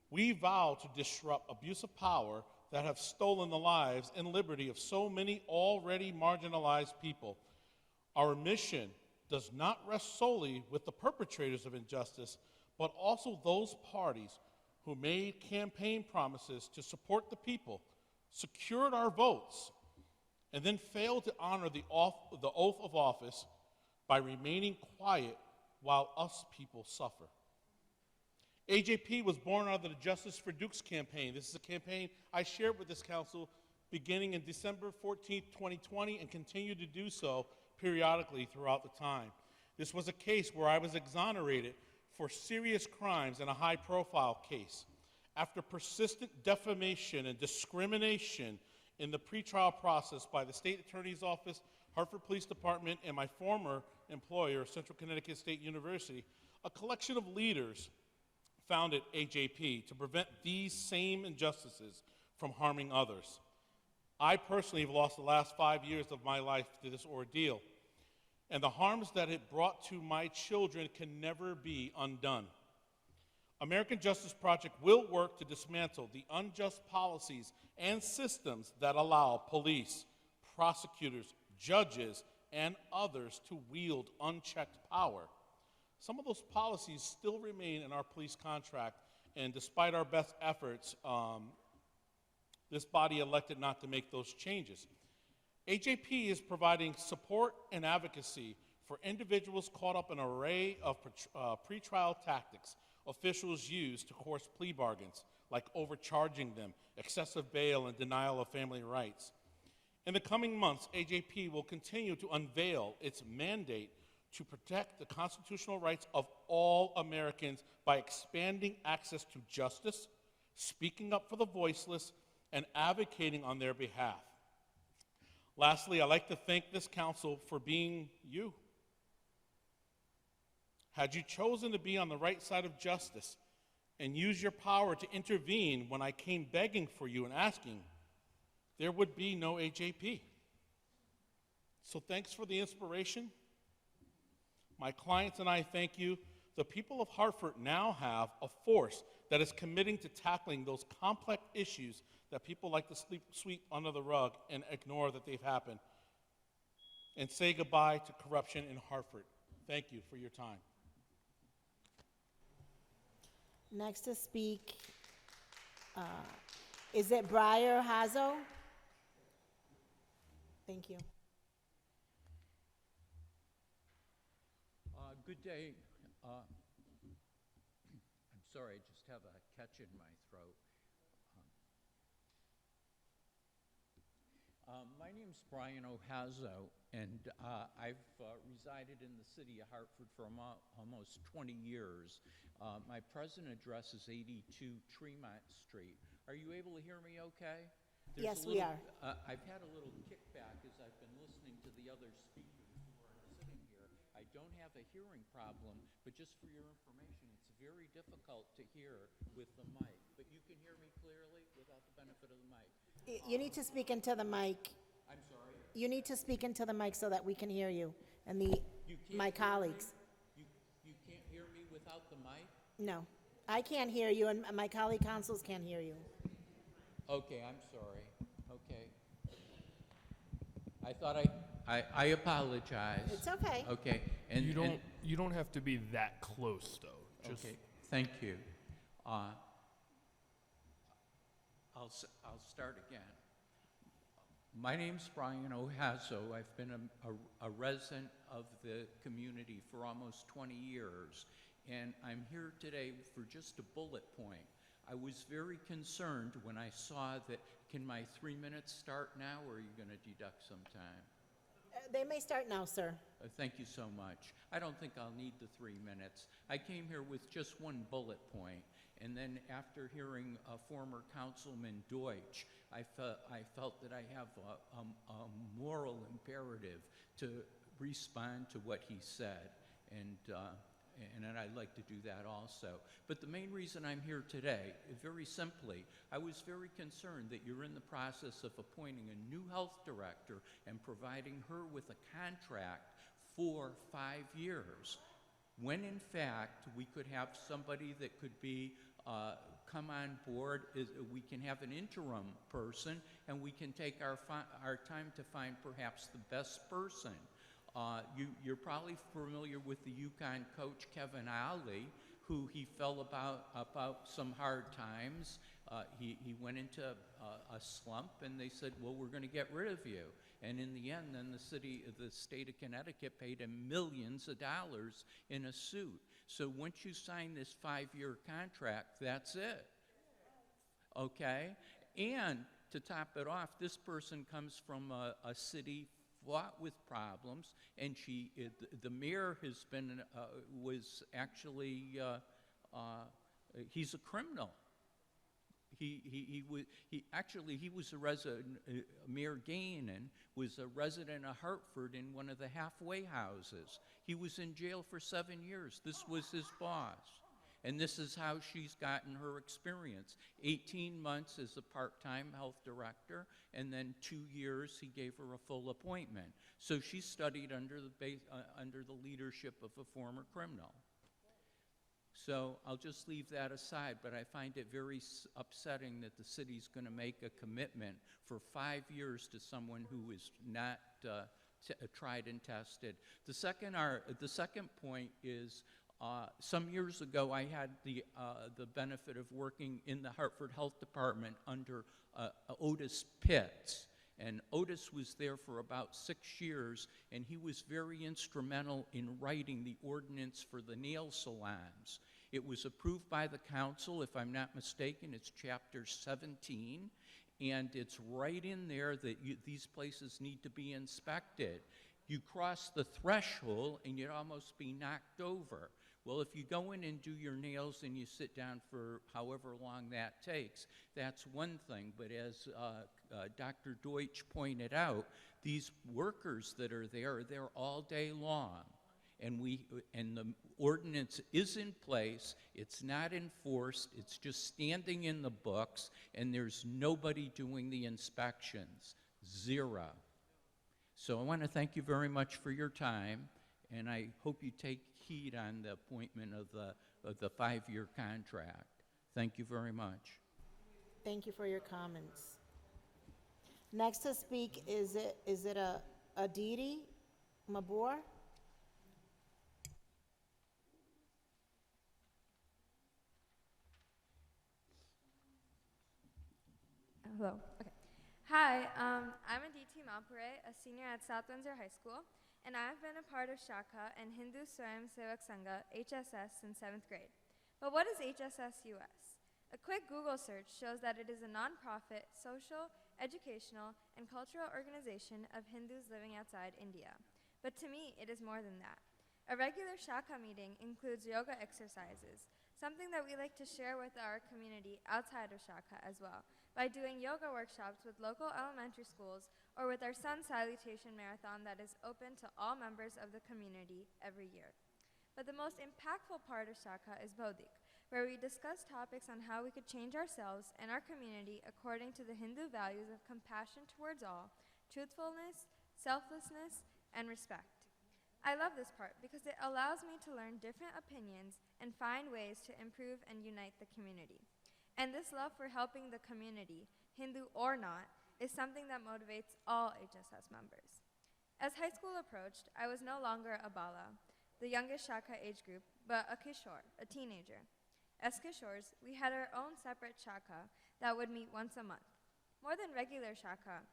We vow to disrupt abuse of power that have stolen the lives and liberty of so many already marginalized people. Our mission does not rest solely with the perpetrators of injustice, but also those parties who made campaign promises to support the people, secured our votes, and then failed to honor the oath of office by remaining quiet while us people suffer. AJP was born out of the Justice for Dukes campaign. This is a campaign I shared with this council beginning in December 14, 2020, and continue to do so periodically throughout the time. This was a case where I was exonerated for serious crimes in a high-profile case. After persistent defamation and discrimination in the pretrial process by the State Attorney's Office, Hartford Police Department, and my former employer, Central Connecticut State University, a collection of leaders founded AJP to prevent these same injustices from harming others. I personally have lost the last 5 years of my life to this ordeal, and the harms that it brought to my children can never be undone. American Justice Project will work to dismantle the unjust policies and systems that allow police, prosecutors, judges, and others to wield unchecked power. Some of those policies still remain in our police contract, and despite our best efforts, this body elected not to make those changes. AJP is providing support and advocacy for individuals caught up in an array of pretrial tactics officials use to coerce plea bargains, like overcharging them, excessive bail, and denial of family rights. In the coming months, AJP will continue to unveil its mandate to protect the constitutional rights of all Americans by expanding access to justice, speaking up for the voiceless, and advocating on their behalf. Lastly, I'd like to thank this council for being you. Had you chosen to be on the right side of justice and use your power to intervene when I came begging for you and asking, there would be no AJP. So thanks for the inspiration. My clients and I thank you. The people of Hartford now have a force that is committing to tackling those complex issues that people like to sweep under the rug and ignore that they've happened, and say goodbye to corruption in Hartford. Thank you for your time.
Next to speak, is it Breyer Hazo? Thank you.
Good day. I'm sorry, I just have a catch in my throat. My name's Brian Ohazo, and I've resided in the city of Hartford for almost 20 years. My present address is 82 Tremont Street. Are you able to hear me okay?
Yes, we are.
I've had a little kickback as I've been listening to the other speakers who are sitting here. I don't have a hearing problem, but just for your information, it's very difficult to hear with the mic. But you can hear me clearly without the benefit of the mic.
You need to speak into the mic.
I'm sorry?
You need to speak into the mic so that we can hear you and my colleagues.
You can't hear me without the mic?
No, I can't hear you, and my colleague councils can't hear you.
Okay, I'm sorry. Okay. I thought I apologize.
It's okay.
Okay. And
you don't have to be that close, though. Just
okay. Thank you. I'll start again. My name's Brian Ohazo. I've been a resident of the community for almost 20 years, and I'm here today for just a bullet point. I was very concerned when I saw that, can my 3 minutes start now, or are you going to deduct some time?
They may start now, sir.
Thank you so much. I don't think I'll need the 3 minutes. I came here with just one bullet point, and then after hearing former Councilman Deutsch, I felt that I have a moral imperative to respond to what he said, and I'd like to do that also. But the main reason I'm here today, very simply, I was very concerned that you're in the process of appointing a new health director and providing her with a contract for 5 years, when in fact we could have somebody that could be come on board. We can have an interim person, and we can take our time to find perhaps the best person. You're probably familiar with the UConn coach, Kevin Ollie, who he fell about some hard times. He went into a slump, and they said, well, we're going to get rid of you. And in the end, then the state of Connecticut paid him millions of dollars in a suit. So once you sign this 5-year contract, that's it. Okay? And to top it off, this person comes from a city fraught with problems, and the mayor has been, was actually, he's a criminal. He was a resident, Mayor Gainan was a resident of Hartford in one of the halfway houses. He was in jail for 7 years. This was his boss. And this is how she's gotten her experience. 18 months as a part-time health director, and then 2 years he gave her a full appointment. So she studied under the leadership of a former criminal. So I'll just leave that aside, but I find it very upsetting that the city's going to make a commitment for 5 years to someone who is not tried and tested. The second point is, some years ago, I had the benefit of working in the Hartford Health Department under Otis Pitts. And Otis was there for about 6 years, and he was very instrumental in writing the ordinance for the nail salons. It was approved by the council, if I'm not mistaken. It's chapter 17, and it's right in there that these places need to be inspected. You cross the threshold, and you'd almost be knocked over. Well, if you go in and do your nails and you sit down for however long that takes, that's one thing. But as Dr. Deutsch pointed out, these workers that are there, they're all day long. And the ordinance is in place, it's not enforced, it's just standing in the books, and there's nobody doing the inspections. Zero. So I want to thank you very much for your time, and I hope you take heed on the appointment of the 5-year contract. Thank you very much.
Thank you for your comments. Next to speak, is it Aditi Mabur?
Hello. Okay. Hi, I'm Aditi Mapure, a senior at South Windsor High School, and I've been a part of Shaka and Hindu Swayam Sevak Sangha, HSS, since 7th grade. But what is HSS US? A quick Google search shows that it is a nonprofit, social, educational, and cultural organization of Hindus living outside India. But to me, it is more than that. A regular Shaka meeting includes yoga exercises, something that we like to share with our community outside of Shaka as well, by doing yoga workshops with local elementary schools or with our Sun Salutation Marathon that is open to all members of the community every year. But the most impactful part of Shaka is Bodhik, where we discuss topics on how we could change ourselves and our community according to the Hindu values of compassion towards all, truthfulness, selflessness, and respect. I love this part because it allows me to learn different opinions and find ways to improve and unite the community. And this love for helping the community, Hindu or not, is something that motivates all HSS members. As high school approached, I was no longer a Bala, the youngest Shaka age group, but a Kishore, a teenager. As Kishores, we had our own separate Shaka that would meet once a month. More than regular Shaka,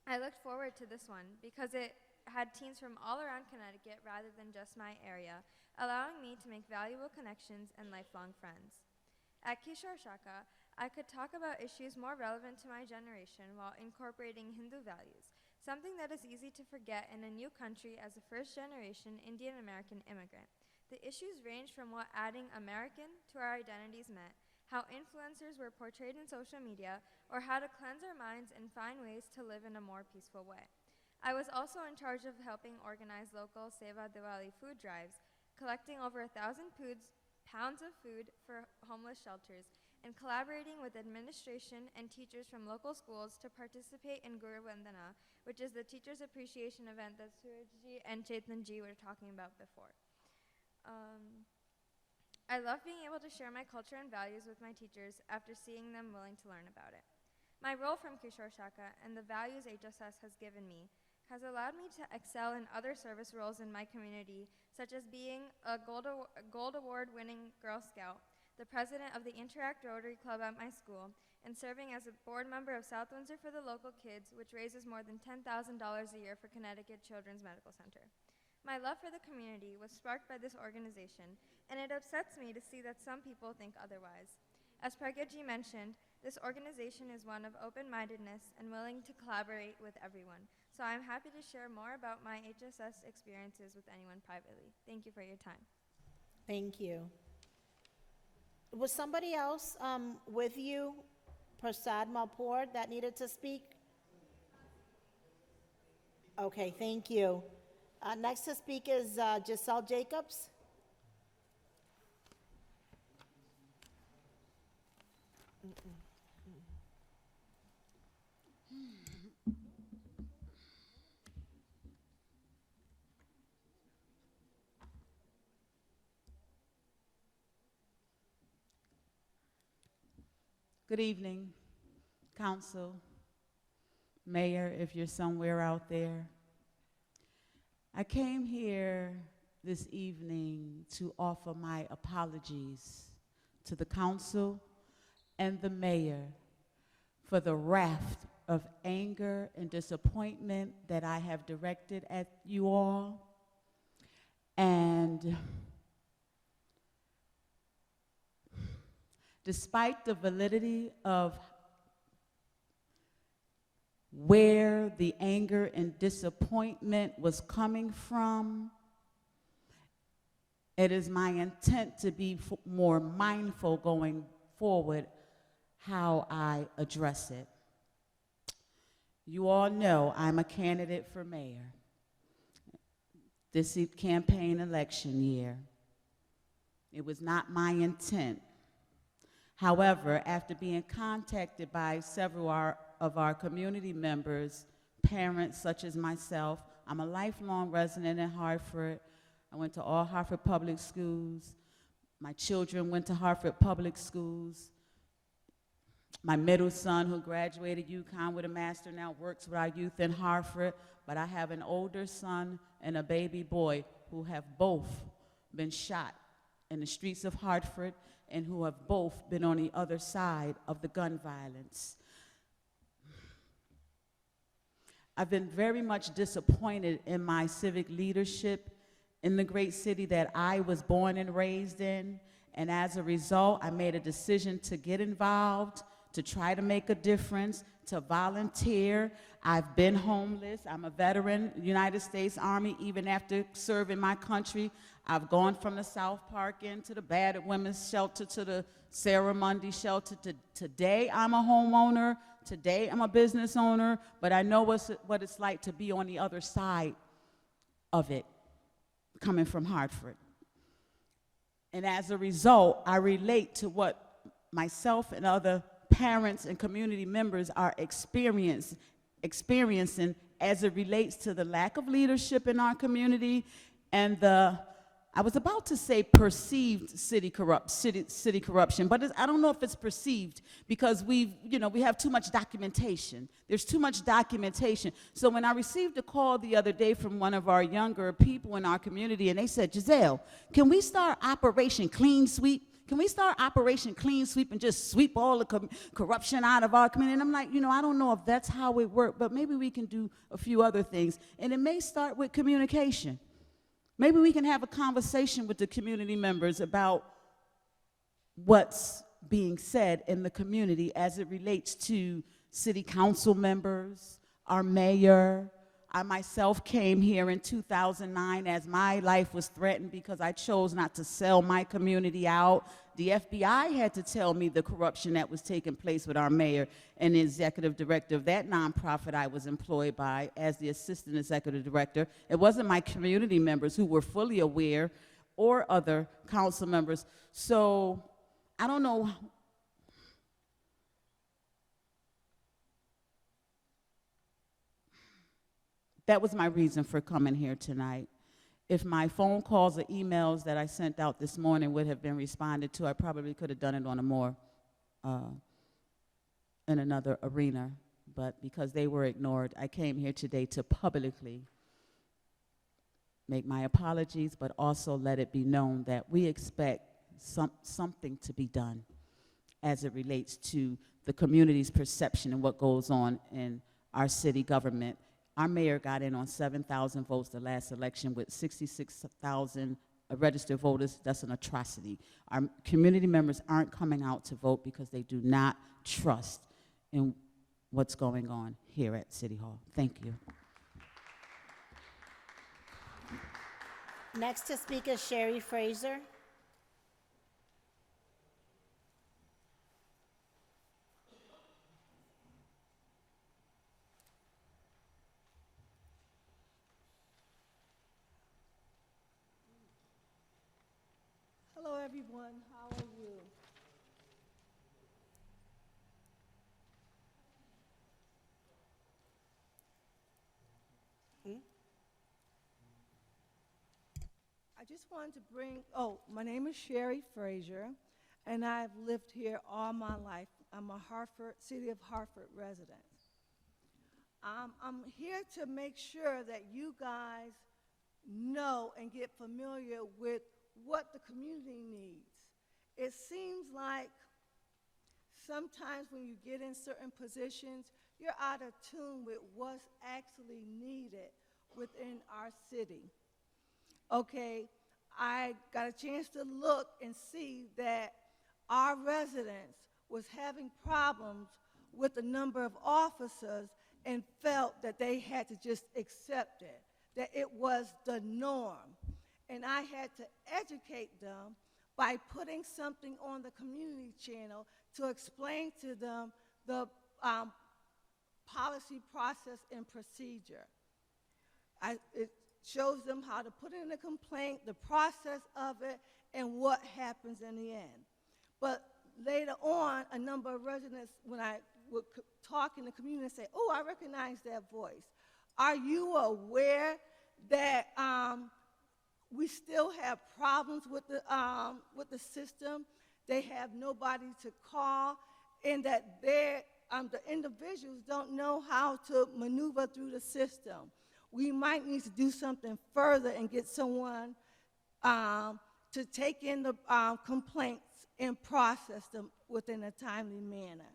I looked forward to this one because it had teens from all around Connecticut rather than just my area, allowing me to make valuable connections and lifelong friends. At Kishore Shaka, I could talk about issues more relevant to my generation while incorporating Hindu values, something that is easy to forget in a new country as a first-generation Indian American immigrant. The issues ranged from what adding American to our identities meant, how influencers were portrayed in social media, or how to cleanse our minds and find ways to live in a more peaceful way. I was also in charge of helping organize local Seva Diwali food drives, collecting over 1,000 pounds of food for homeless shelters, and collaborating with administration and teachers from local schools to participate in Guru Vandana, which is the Teachers Appreciation event that Surajji and Chetanji were talking about before. I love being able to share my culture and values with my teachers after seeing them willing to learn about it. My role from Kishore Shaka and the values HSS has given me has allowed me to excel in other service roles in my community, such as being a Gold Award-winning Girl Scout, the president of the Interact Rotary Club at my school, and serving as a board member of South Windsor for the Local Kids, which raises more than $10,000 a year for Connecticut Children's Medical Center. My love for the community was sparked by this organization, and it upsets me to see that some people think otherwise. As Pragyaji mentioned, this organization is one of open-mindedness and willing to collaborate with everyone. So I'm happy to share more about my HSS experiences with anyone privately. Thank you for your time.
Thank you. Was somebody else with you Prasad Malpour that needed to speak? Okay, thank you. Next to speak is Giselle Jacobs.
Good evening, Council, Mayor, if you're somewhere out there. I came here this evening to offer my apologies to the Council and the Mayor for the raft of anger and disappointment that I have directed at you all. And despite the validity of where the anger and disappointment was coming from, it is my intent to be more mindful going forward how I address it. You all know I'm a candidate for mayor this campaign election year. It was not my intent. However, after being contacted by several of our community members, parents such as myself, I'm a lifelong resident in Hartford. I went to all Hartford public schools. My children went to Hartford public schools. My middle son, who graduated UConn with a master, now works with our youth in Hartford. But I have an older son and a baby boy who have both been shot in the streets of Hartford and who have both been on the other side of the gun violence. I've been very much disappointed in my civic leadership in the great city that I was born and raised in, and as a result, I made a decision to get involved, to try to make a difference, to volunteer. I've been homeless. I'm a veteran, United States Army. Even after serving my country, I've gone from the South Park Inn to the battered women's shelter to the Sarah Mundy shelter. Today, I'm a homeowner. Today, I'm a business owner. But I know what it's like to be on the other side of it, coming from Hartford. And as a result, I relate to what myself and other parents and community members are experiencing as it relates to the lack of leadership in our community and the, I was about to say perceived city corruption, but I don't know if it's perceived because we have too much documentation. There's too much documentation. So when I received a call the other day from one of our younger people in our community, and they said, Giselle, can we start Operation Clean Sweep? Can we start Operation Clean Sweep and just sweep all the corruption out of our community? And I'm like, I don't know if that's how it works, but maybe we can do a few other things. And it may start with communication. Maybe we can have a conversation with the community members about what's being said in the community as it relates to city council members, our mayor. I myself came here in 2009 as my life was threatened because I chose not to sell my community out. The FBI had to tell me the corruption that was taking place with our mayor and the executive director of that nonprofit I was employed by as the assistant executive director. It wasn't my community members who were fully aware or other council members. So I don't know. That was my reason for coming here tonight. If my phone calls or emails that I sent out this morning would have been responded to, I probably could have done it on a more, in another arena. But because they were ignored, I came here today to publicly make my apologies, but also let it be known that we expect something to be done as it relates to the community's perception and what goes on in our city government. Our mayor got in on 7,000 votes the last election with 66,000 registered voters. That's an atrocity. Our community members aren't coming out to vote because they do not trust in what's going on here at City Hall. Thank you.
Next to speak is Sherry Fraser.
Hello, everyone. How are you? I just wanted to bring, my name is Sherry Frazier, and I've lived here all my life. I'm a City of Hartford resident. I'm here to make sure that you guys know and get familiar with what the community needs. It seems like sometimes when you get in certain positions, you're out of tune with what's actually needed within our city. Okay, I got a chance to look and see that our residents was having problems with the number of officers and felt that they had to just accept it, that it was the norm. And I had to educate them by putting something on the community channel to explain to them the policy, process, and procedure. It shows them how to put in a complaint, the process of it, and what happens in the end. But later on, a number of residents, when I would talk in the community, say, oh, I recognize that voice. Are you aware that we still have problems with the system? They have nobody to call, and that the individuals don't know how to maneuver through the system. We might need to do something further and get someone to take in the complaints and process them within a timely manner.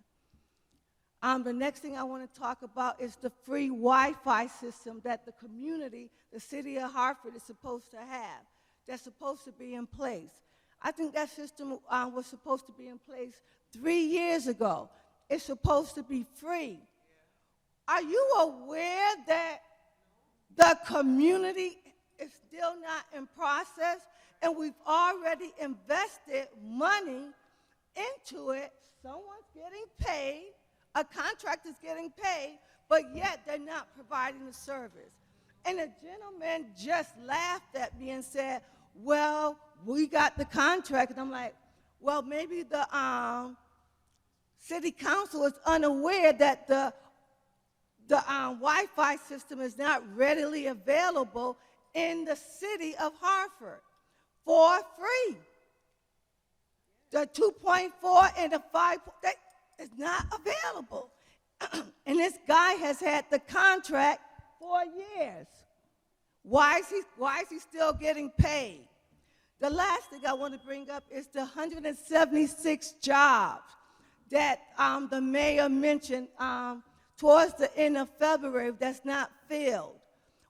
The next thing I want to talk about is the free Wi-Fi system that the community, the city of Hartford, is supposed to have. That's supposed to be in place. I think that system was supposed to be in place 3 years ago. It's supposed to be free. Are you aware that the community is still not in process, and we've already invested money into it? Someone's getting paid, a contractor's getting paid, but yet they're not providing the service. And a gentleman just laughed at me and said, well, we got the contract. And I'm like, well, maybe the city council is unaware that the Wi-Fi system is not readily available in the city of Hartford for free. The 2.4 and the 5 is not available. And this guy has had the contract for years. Why is he still getting paid? The last thing I want to bring up is the 176 jobs that the mayor mentioned towards the end of February that's not filled.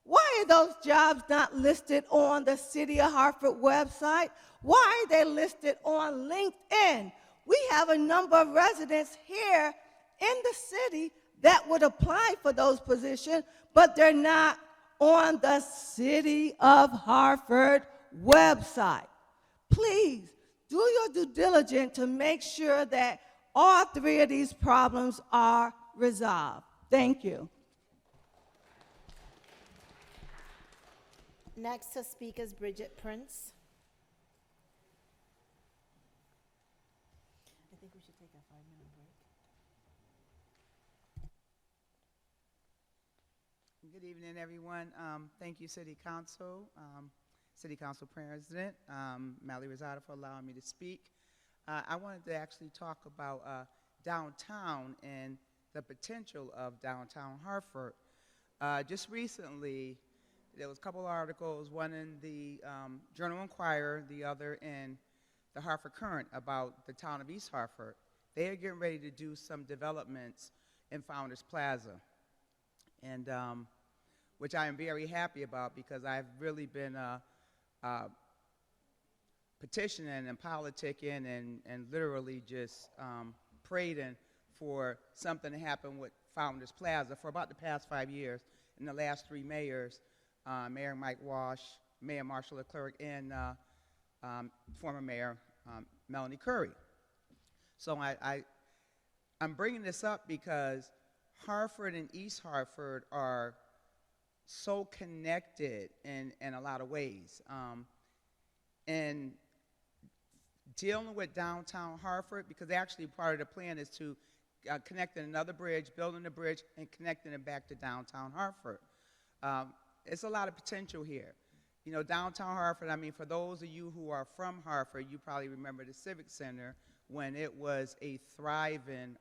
Why are those jobs not listed on the City of Hartford website? Why are they listed on LinkedIn? We have a number of residents here in the city that would apply for those positions, but they're not on the City of Hartford website. Please do your due diligence to make sure that all three of these problems are resolved. Thank you.
Next to speak is Bridget Prince. I think we should take a 5-minute break.
Good evening, everyone. Thank you, City Council, City Council President Mally Rosado, for allowing me to speak. I wanted to actually talk about downtown and the potential of downtown Hartford. Just recently, there was a couple articles, one in the Journal-Inquirer, the other in the Hartford Current, about the town of East Hartford. They are getting ready to do some developments in Founders Plaza, and which I am very happy about, because I've really been petitioning and politicking and literally just praying for something to happen with Founders Plaza for about the past 5 years. In the last 3 mayors, Mayor Mike Walsh, Mayor Marshall Leclerc, and former Mayor Melanie Curry. So I'm bringing this up because Hartford and East Hartford are so connected in a lot of ways. And dealing with downtown Hartford, because actually part of the plan is to connecting another bridge, building a bridge, and connecting it back to downtown Hartford. It's a lot of potential here. You know, downtown Hartford, I mean, for those of you who are from Hartford, you probably remember the Civic Center when it was a thriving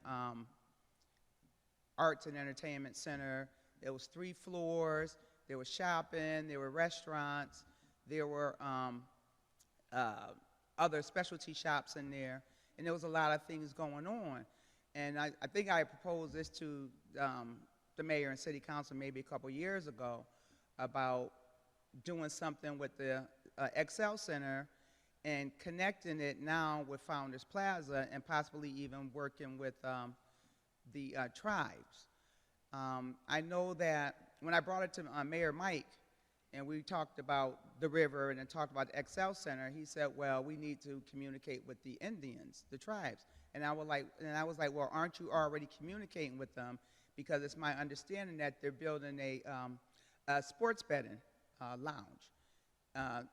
arts and entertainment center. There was 3 floors, there was shopping, there were restaurants, there were other specialty shops in there, and there was a lot of things going on. And I think I proposed this to the mayor and city council maybe a couple years ago about doing something with the Excel Center and connecting it now with Founders Plaza and possibly even working with the tribes. I know that when I brought it to Mayor Mike and we talked about the river and then talked about the Excel Center, he said, well, we need to communicate with the Indians, the tribes. And I was like, well, aren't you already communicating with them? Because it's my understanding that they're building a sports betting lounge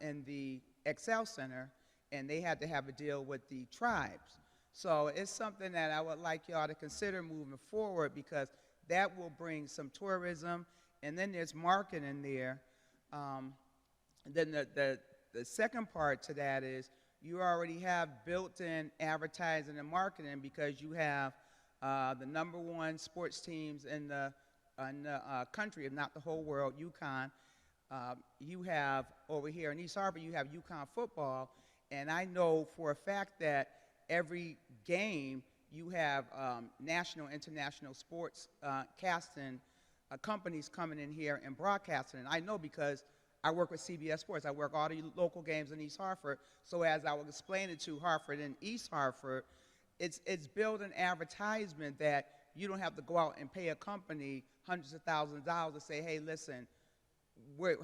in the Excel Center, and they had to have a deal with the tribes. So it's something that I would like y'all to consider moving forward, because that will bring some tourism, and then there's marketing there. Then the second part to that is you already have built-in advertising and marketing, because you have the #1 sports teams in the country, if not the whole world, UConn. You have over here in East Hartford, you have UConn football, and I know for a fact that every game you have national, international sports casting companies coming in here and broadcasting. And I know because I work with CBS Sports. I work all the local games in East Hartford. So as I was explaining to Hartford and East Hartford, it's building advertisement that you don't have to go out and pay a company hundreds of thousands of dollars to say, hey, listen,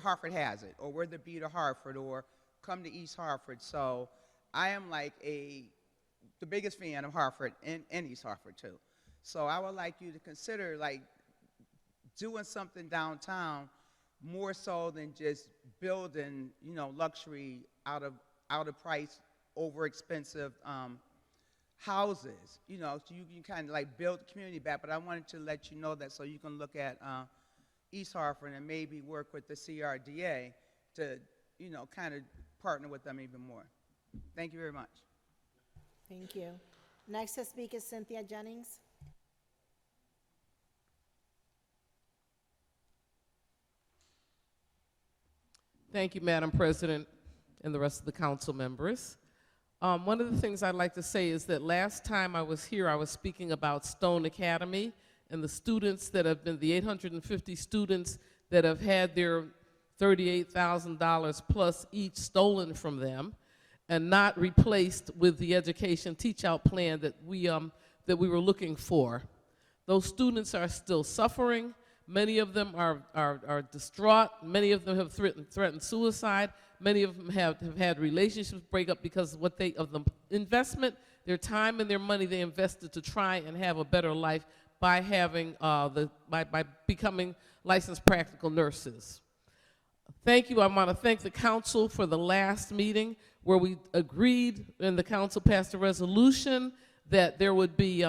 Hartford has it, or we're the beat of Hartford, or come to East Hartford. So I am like the biggest fan of Hartford and East Hartford too. So I would like you to consider like doing something downtown more so than just building, you know, luxury out of price, over expensive houses. You know, so you can kind of like build the community back. But I wanted to let you know that so you can look at East Hartford and maybe work with the CRDA to, you know, kind of partner with them even more. Thank you very much.
Thank you. Next to speak is Cynthia Jennings.
Thank you, Madam President, and the rest of the council members. One of the things I'd like to say is that last time I was here, I was speaking about Stone Academy and the students that have been, the 850 students that have had their $38,000 plus each stolen from them and not replaced with the education teach-out plan that we were looking for. Those students are still suffering. Many of them are distraught. Many of them have threatened suicide. Many of them have had relationships break up because of the investment, their time and their money they invested to try and have a better life by having by becoming licensed practical nurses. Thank you. I want to thank the council for the last meeting where we agreed and the council passed a resolution that there should be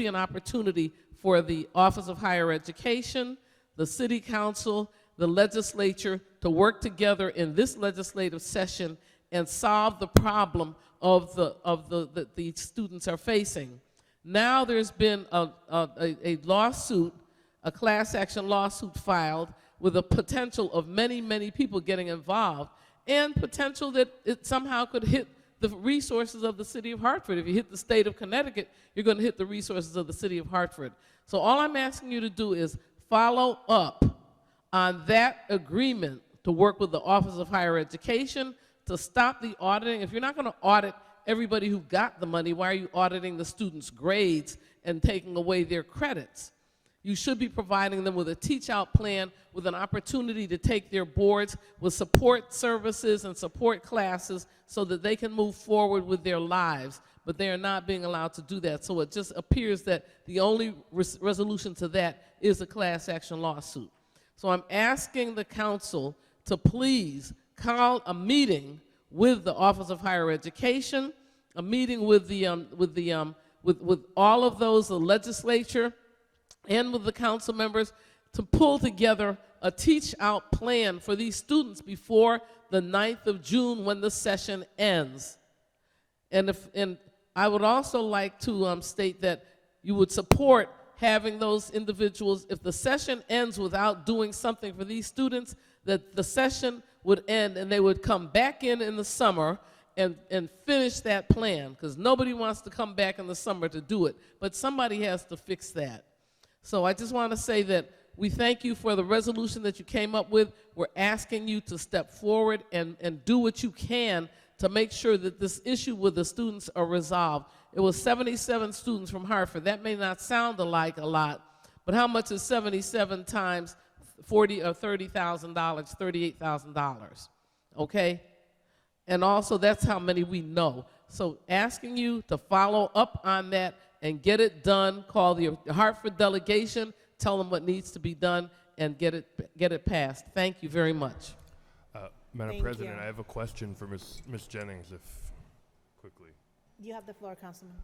an opportunity for the Office of Higher Education, the City Council, the legislature to work together in this legislative session and solve the problem of the students are facing. Now there's been a lawsuit, a class action lawsuit filed with a potential of many, many people getting involved and potential that it somehow could hit the resources of the city of Hartford. If you hit the state of Connecticut, you're going to hit the resources of the city of Hartford. So all I'm asking you to do is follow up on that agreement to work with the Office of Higher Education to stop the auditing. If you're not going to audit everybody who got the money, why are you auditing the students' grades and taking away their credits? You should be providing them with a teach-out plan with an opportunity to take their boards with support services and support classes so that they can move forward with their lives, but they are not being allowed to do that. So it just appears that the only resolution to that is a class action lawsuit. So I'm asking the council to please call a meeting with the Office of Higher Education, a meeting with with all of those, the legislature, and with the council members to pull together a teach-out plan for these students before the 9th of June when the session ends. And I would also like to state that you would support having those individuals, if the session ends without doing something for these students, that the session would end and they would come back in the summer and finish that plan, because nobody wants to come back in the summer to do it, but somebody has to fix that. So I just want to say that we thank you for the resolution that you came up with. We're asking you to step forward and do what you can to make sure that this issue with the students are resolved. It was 77 students from Hartford. That may not sound like a lot, but how much is 77 times $40,000 or $30,000, $38,000, okay? And also, that's how many we know. So asking you to follow up on that and get it done. Call the Hartford delegation, tell them what needs to be done, and get it passed. Thank you very much.
Madam
Thank
President,
you.
I have a question for Ms. Jennings, if quickly.
You have the floor, Councilman.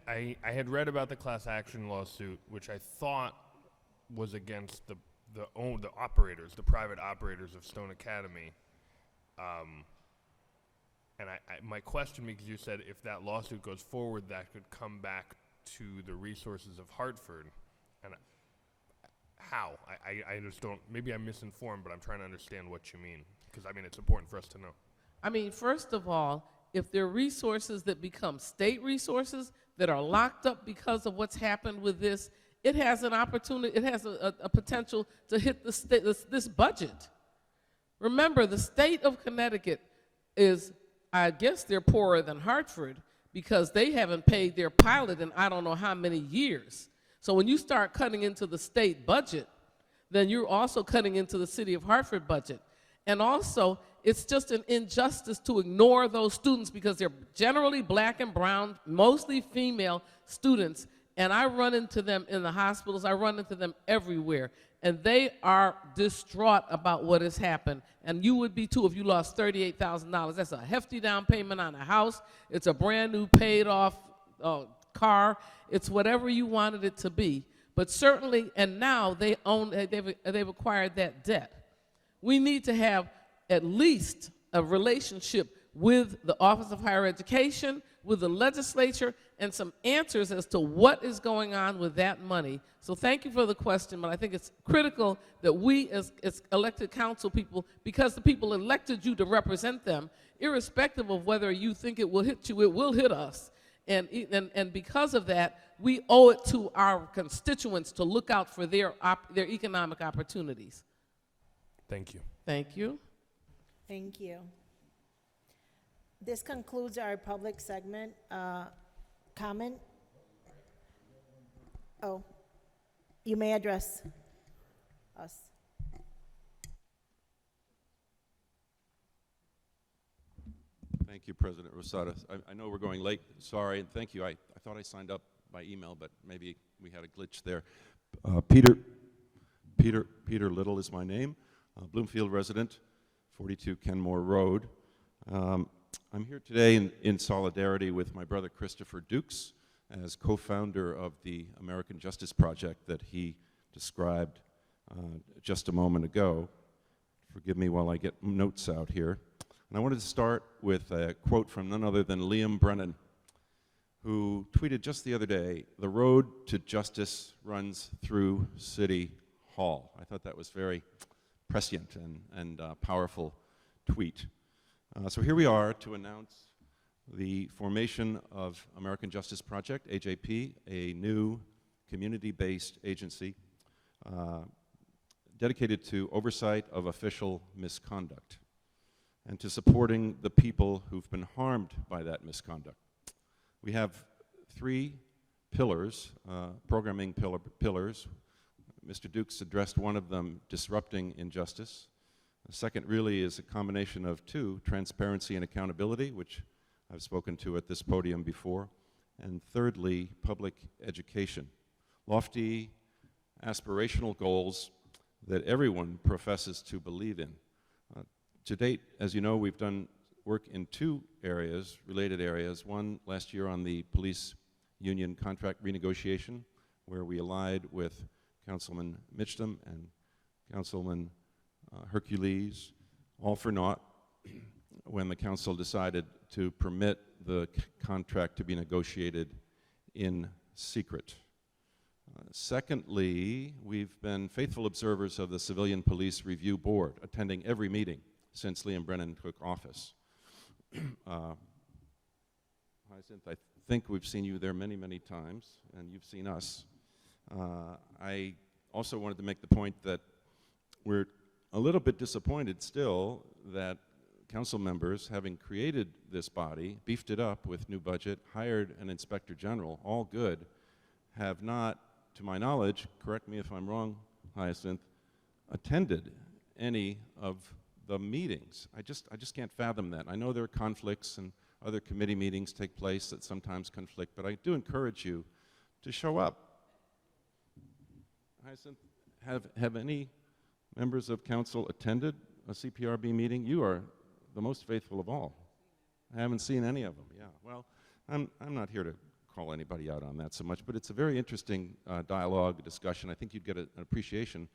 I had read about the class action lawsuit, which I thought was against the operators, the private operators of Stone Academy. And my question, because you said if that lawsuit goes forward, that could come back to the resources of Hartford. And how? I just don't, maybe I'm misinformed, but I'm trying to understand what you mean. Because, I mean, it's important for us to know.
I mean, first of all, if there are resources that become state resources that are locked up because of what's happened with this, it has an opportunity, it has a potential to hit the state, this budget. Remember, the state of Connecticut is, I guess they're poorer than Hartford because they haven't paid their pilot in I don't know how many years. So when you start cutting into the state budget, then you're also cutting into the city of Hartford budget. And also, it's just an injustice to ignore those students because they're generally black and brown, mostly female students. And I run into them in the hospitals, I run into them everywhere. And they are distraught about what has happened. And you would be too if you lost $38,000. That's a hefty down payment on a house. It's a brand new paid off car. It's whatever you wanted it to be. But certainly, and now they've acquired that debt. We need to have at least a relationship with the Office of Higher Education, with the legislature, and some answers as to what is going on with that money. So thank you for the question, but I think it's critical that we as elected council people, because the people elected you to represent them, irrespective of whether you think it will hit you, it will hit us. And because of that, we owe it to our constituents to look out for their economic opportunities.
Thank you.
Thank you.
Thank you. This concludes our public segment. Comment? Oh, you may address us.
Thank you, President Rosado. I know we're going late. Sorry, and thank you. I thought I signed up by email, but maybe we had a glitch there. Peter Little is my name. Bloomfield resident, 42 Kenmore Road. I'm here today in solidarity with my brother Christopher Dukes as co-founder of the American Justice Project that he described just a moment ago. Forgive me while I get notes out here. And I wanted to start with a quote from none other than Liam Brennan, who tweeted just the other day, "The road to justice runs through City Hall." I thought that was very prescient and powerful tweet. So here we are to announce the formation of American Justice Project, AJP, a new community-based agency dedicated to oversight of official misconduct and to supporting the people who've been harmed by that misconduct. We have three pillars, programming pillars. Mr. Dukes addressed one of them, disrupting injustice. The second really is a combination of two, transparency and accountability, which I've spoken to at this podium before. And thirdly, public education. Lofty, aspirational goals that everyone professes to believe in. To date, as you know, we've done work in two areas, related areas. One last year on the police union contract renegotiation, where we allied with Councilman Mitchum and Councilman Hercules, all for naught, when the council decided to permit the contract to be negotiated in secret. Secondly, we've been faithful observers of the Civilian Police Review Board, attending every meeting since Liam Brennan took office. Hyacinth, I think we've seen you there many, many times, and you've seen us. I also wanted to make the point that we're a little bit disappointed still that council members, having created this body, beefed it up with new budget, hired an inspector general, all good, have not, to my knowledge, correct me if I'm wrong, Hyacinth, attended any of the meetings. I just can't fathom that. I know there are conflicts and other committee meetings take place that sometimes conflict, but I do encourage you to show up. Hyacinth, have any members of council attended a CPRB meeting? You are the most faithful of all. I haven't seen any of them, yeah. Well, I'm not here to call anybody out on that so much, but it's a very interesting dialogue, discussion. I think you'd get an appreciation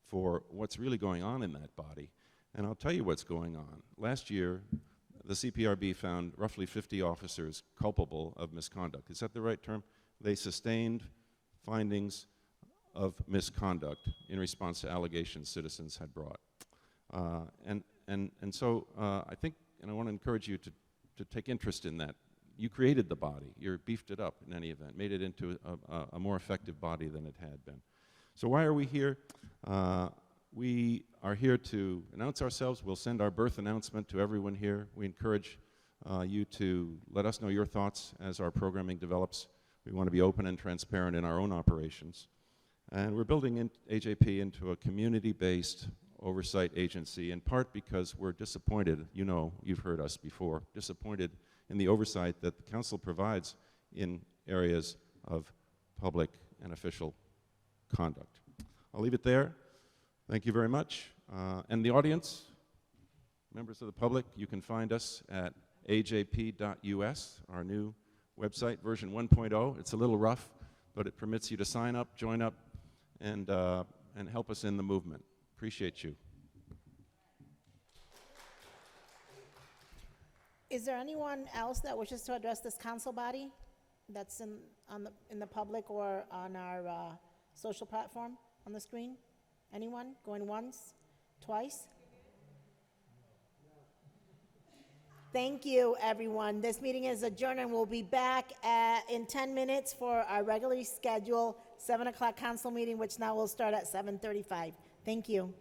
for what's really going on in that body. And I'll tell you what's going on. Last year, the CPRB found roughly 50 officers culpable of misconduct. Is that the right term? They sustained findings of misconduct in response to allegations citizens had brought. And so I think, and I want to encourage you to take interest in that. You created the body. You beefed it up in any event, made it into a more effective body than it had been. So why are we here? We are here to announce ourselves. We'll send our birth announcement to everyone here. We encourage you to let us know your thoughts as our programming develops. We want to be open and transparent in our own operations. And we're building AJP into a community-based oversight agency, in part because we're disappointed, you know, you've heard us before, disappointed in the oversight that the council provides in areas of public and official conduct. I'll leave it there. Thank you very much. And the audience, members of the public, you can find us at ajp.us, our new website, version 1.0. It's a little rough, but it permits you to sign up, join up, and help us in the movement. Appreciate you.
Is there anyone else that wishes to address this council body that's in the public or on our social platform on the screen? Anyone? Going once? Twice? Thank you, everyone. This meeting is adjourned, and we'll be back in 10 minutes for our regularly scheduled 7 o'clock council meeting, which now will start at 7:35. Thank you.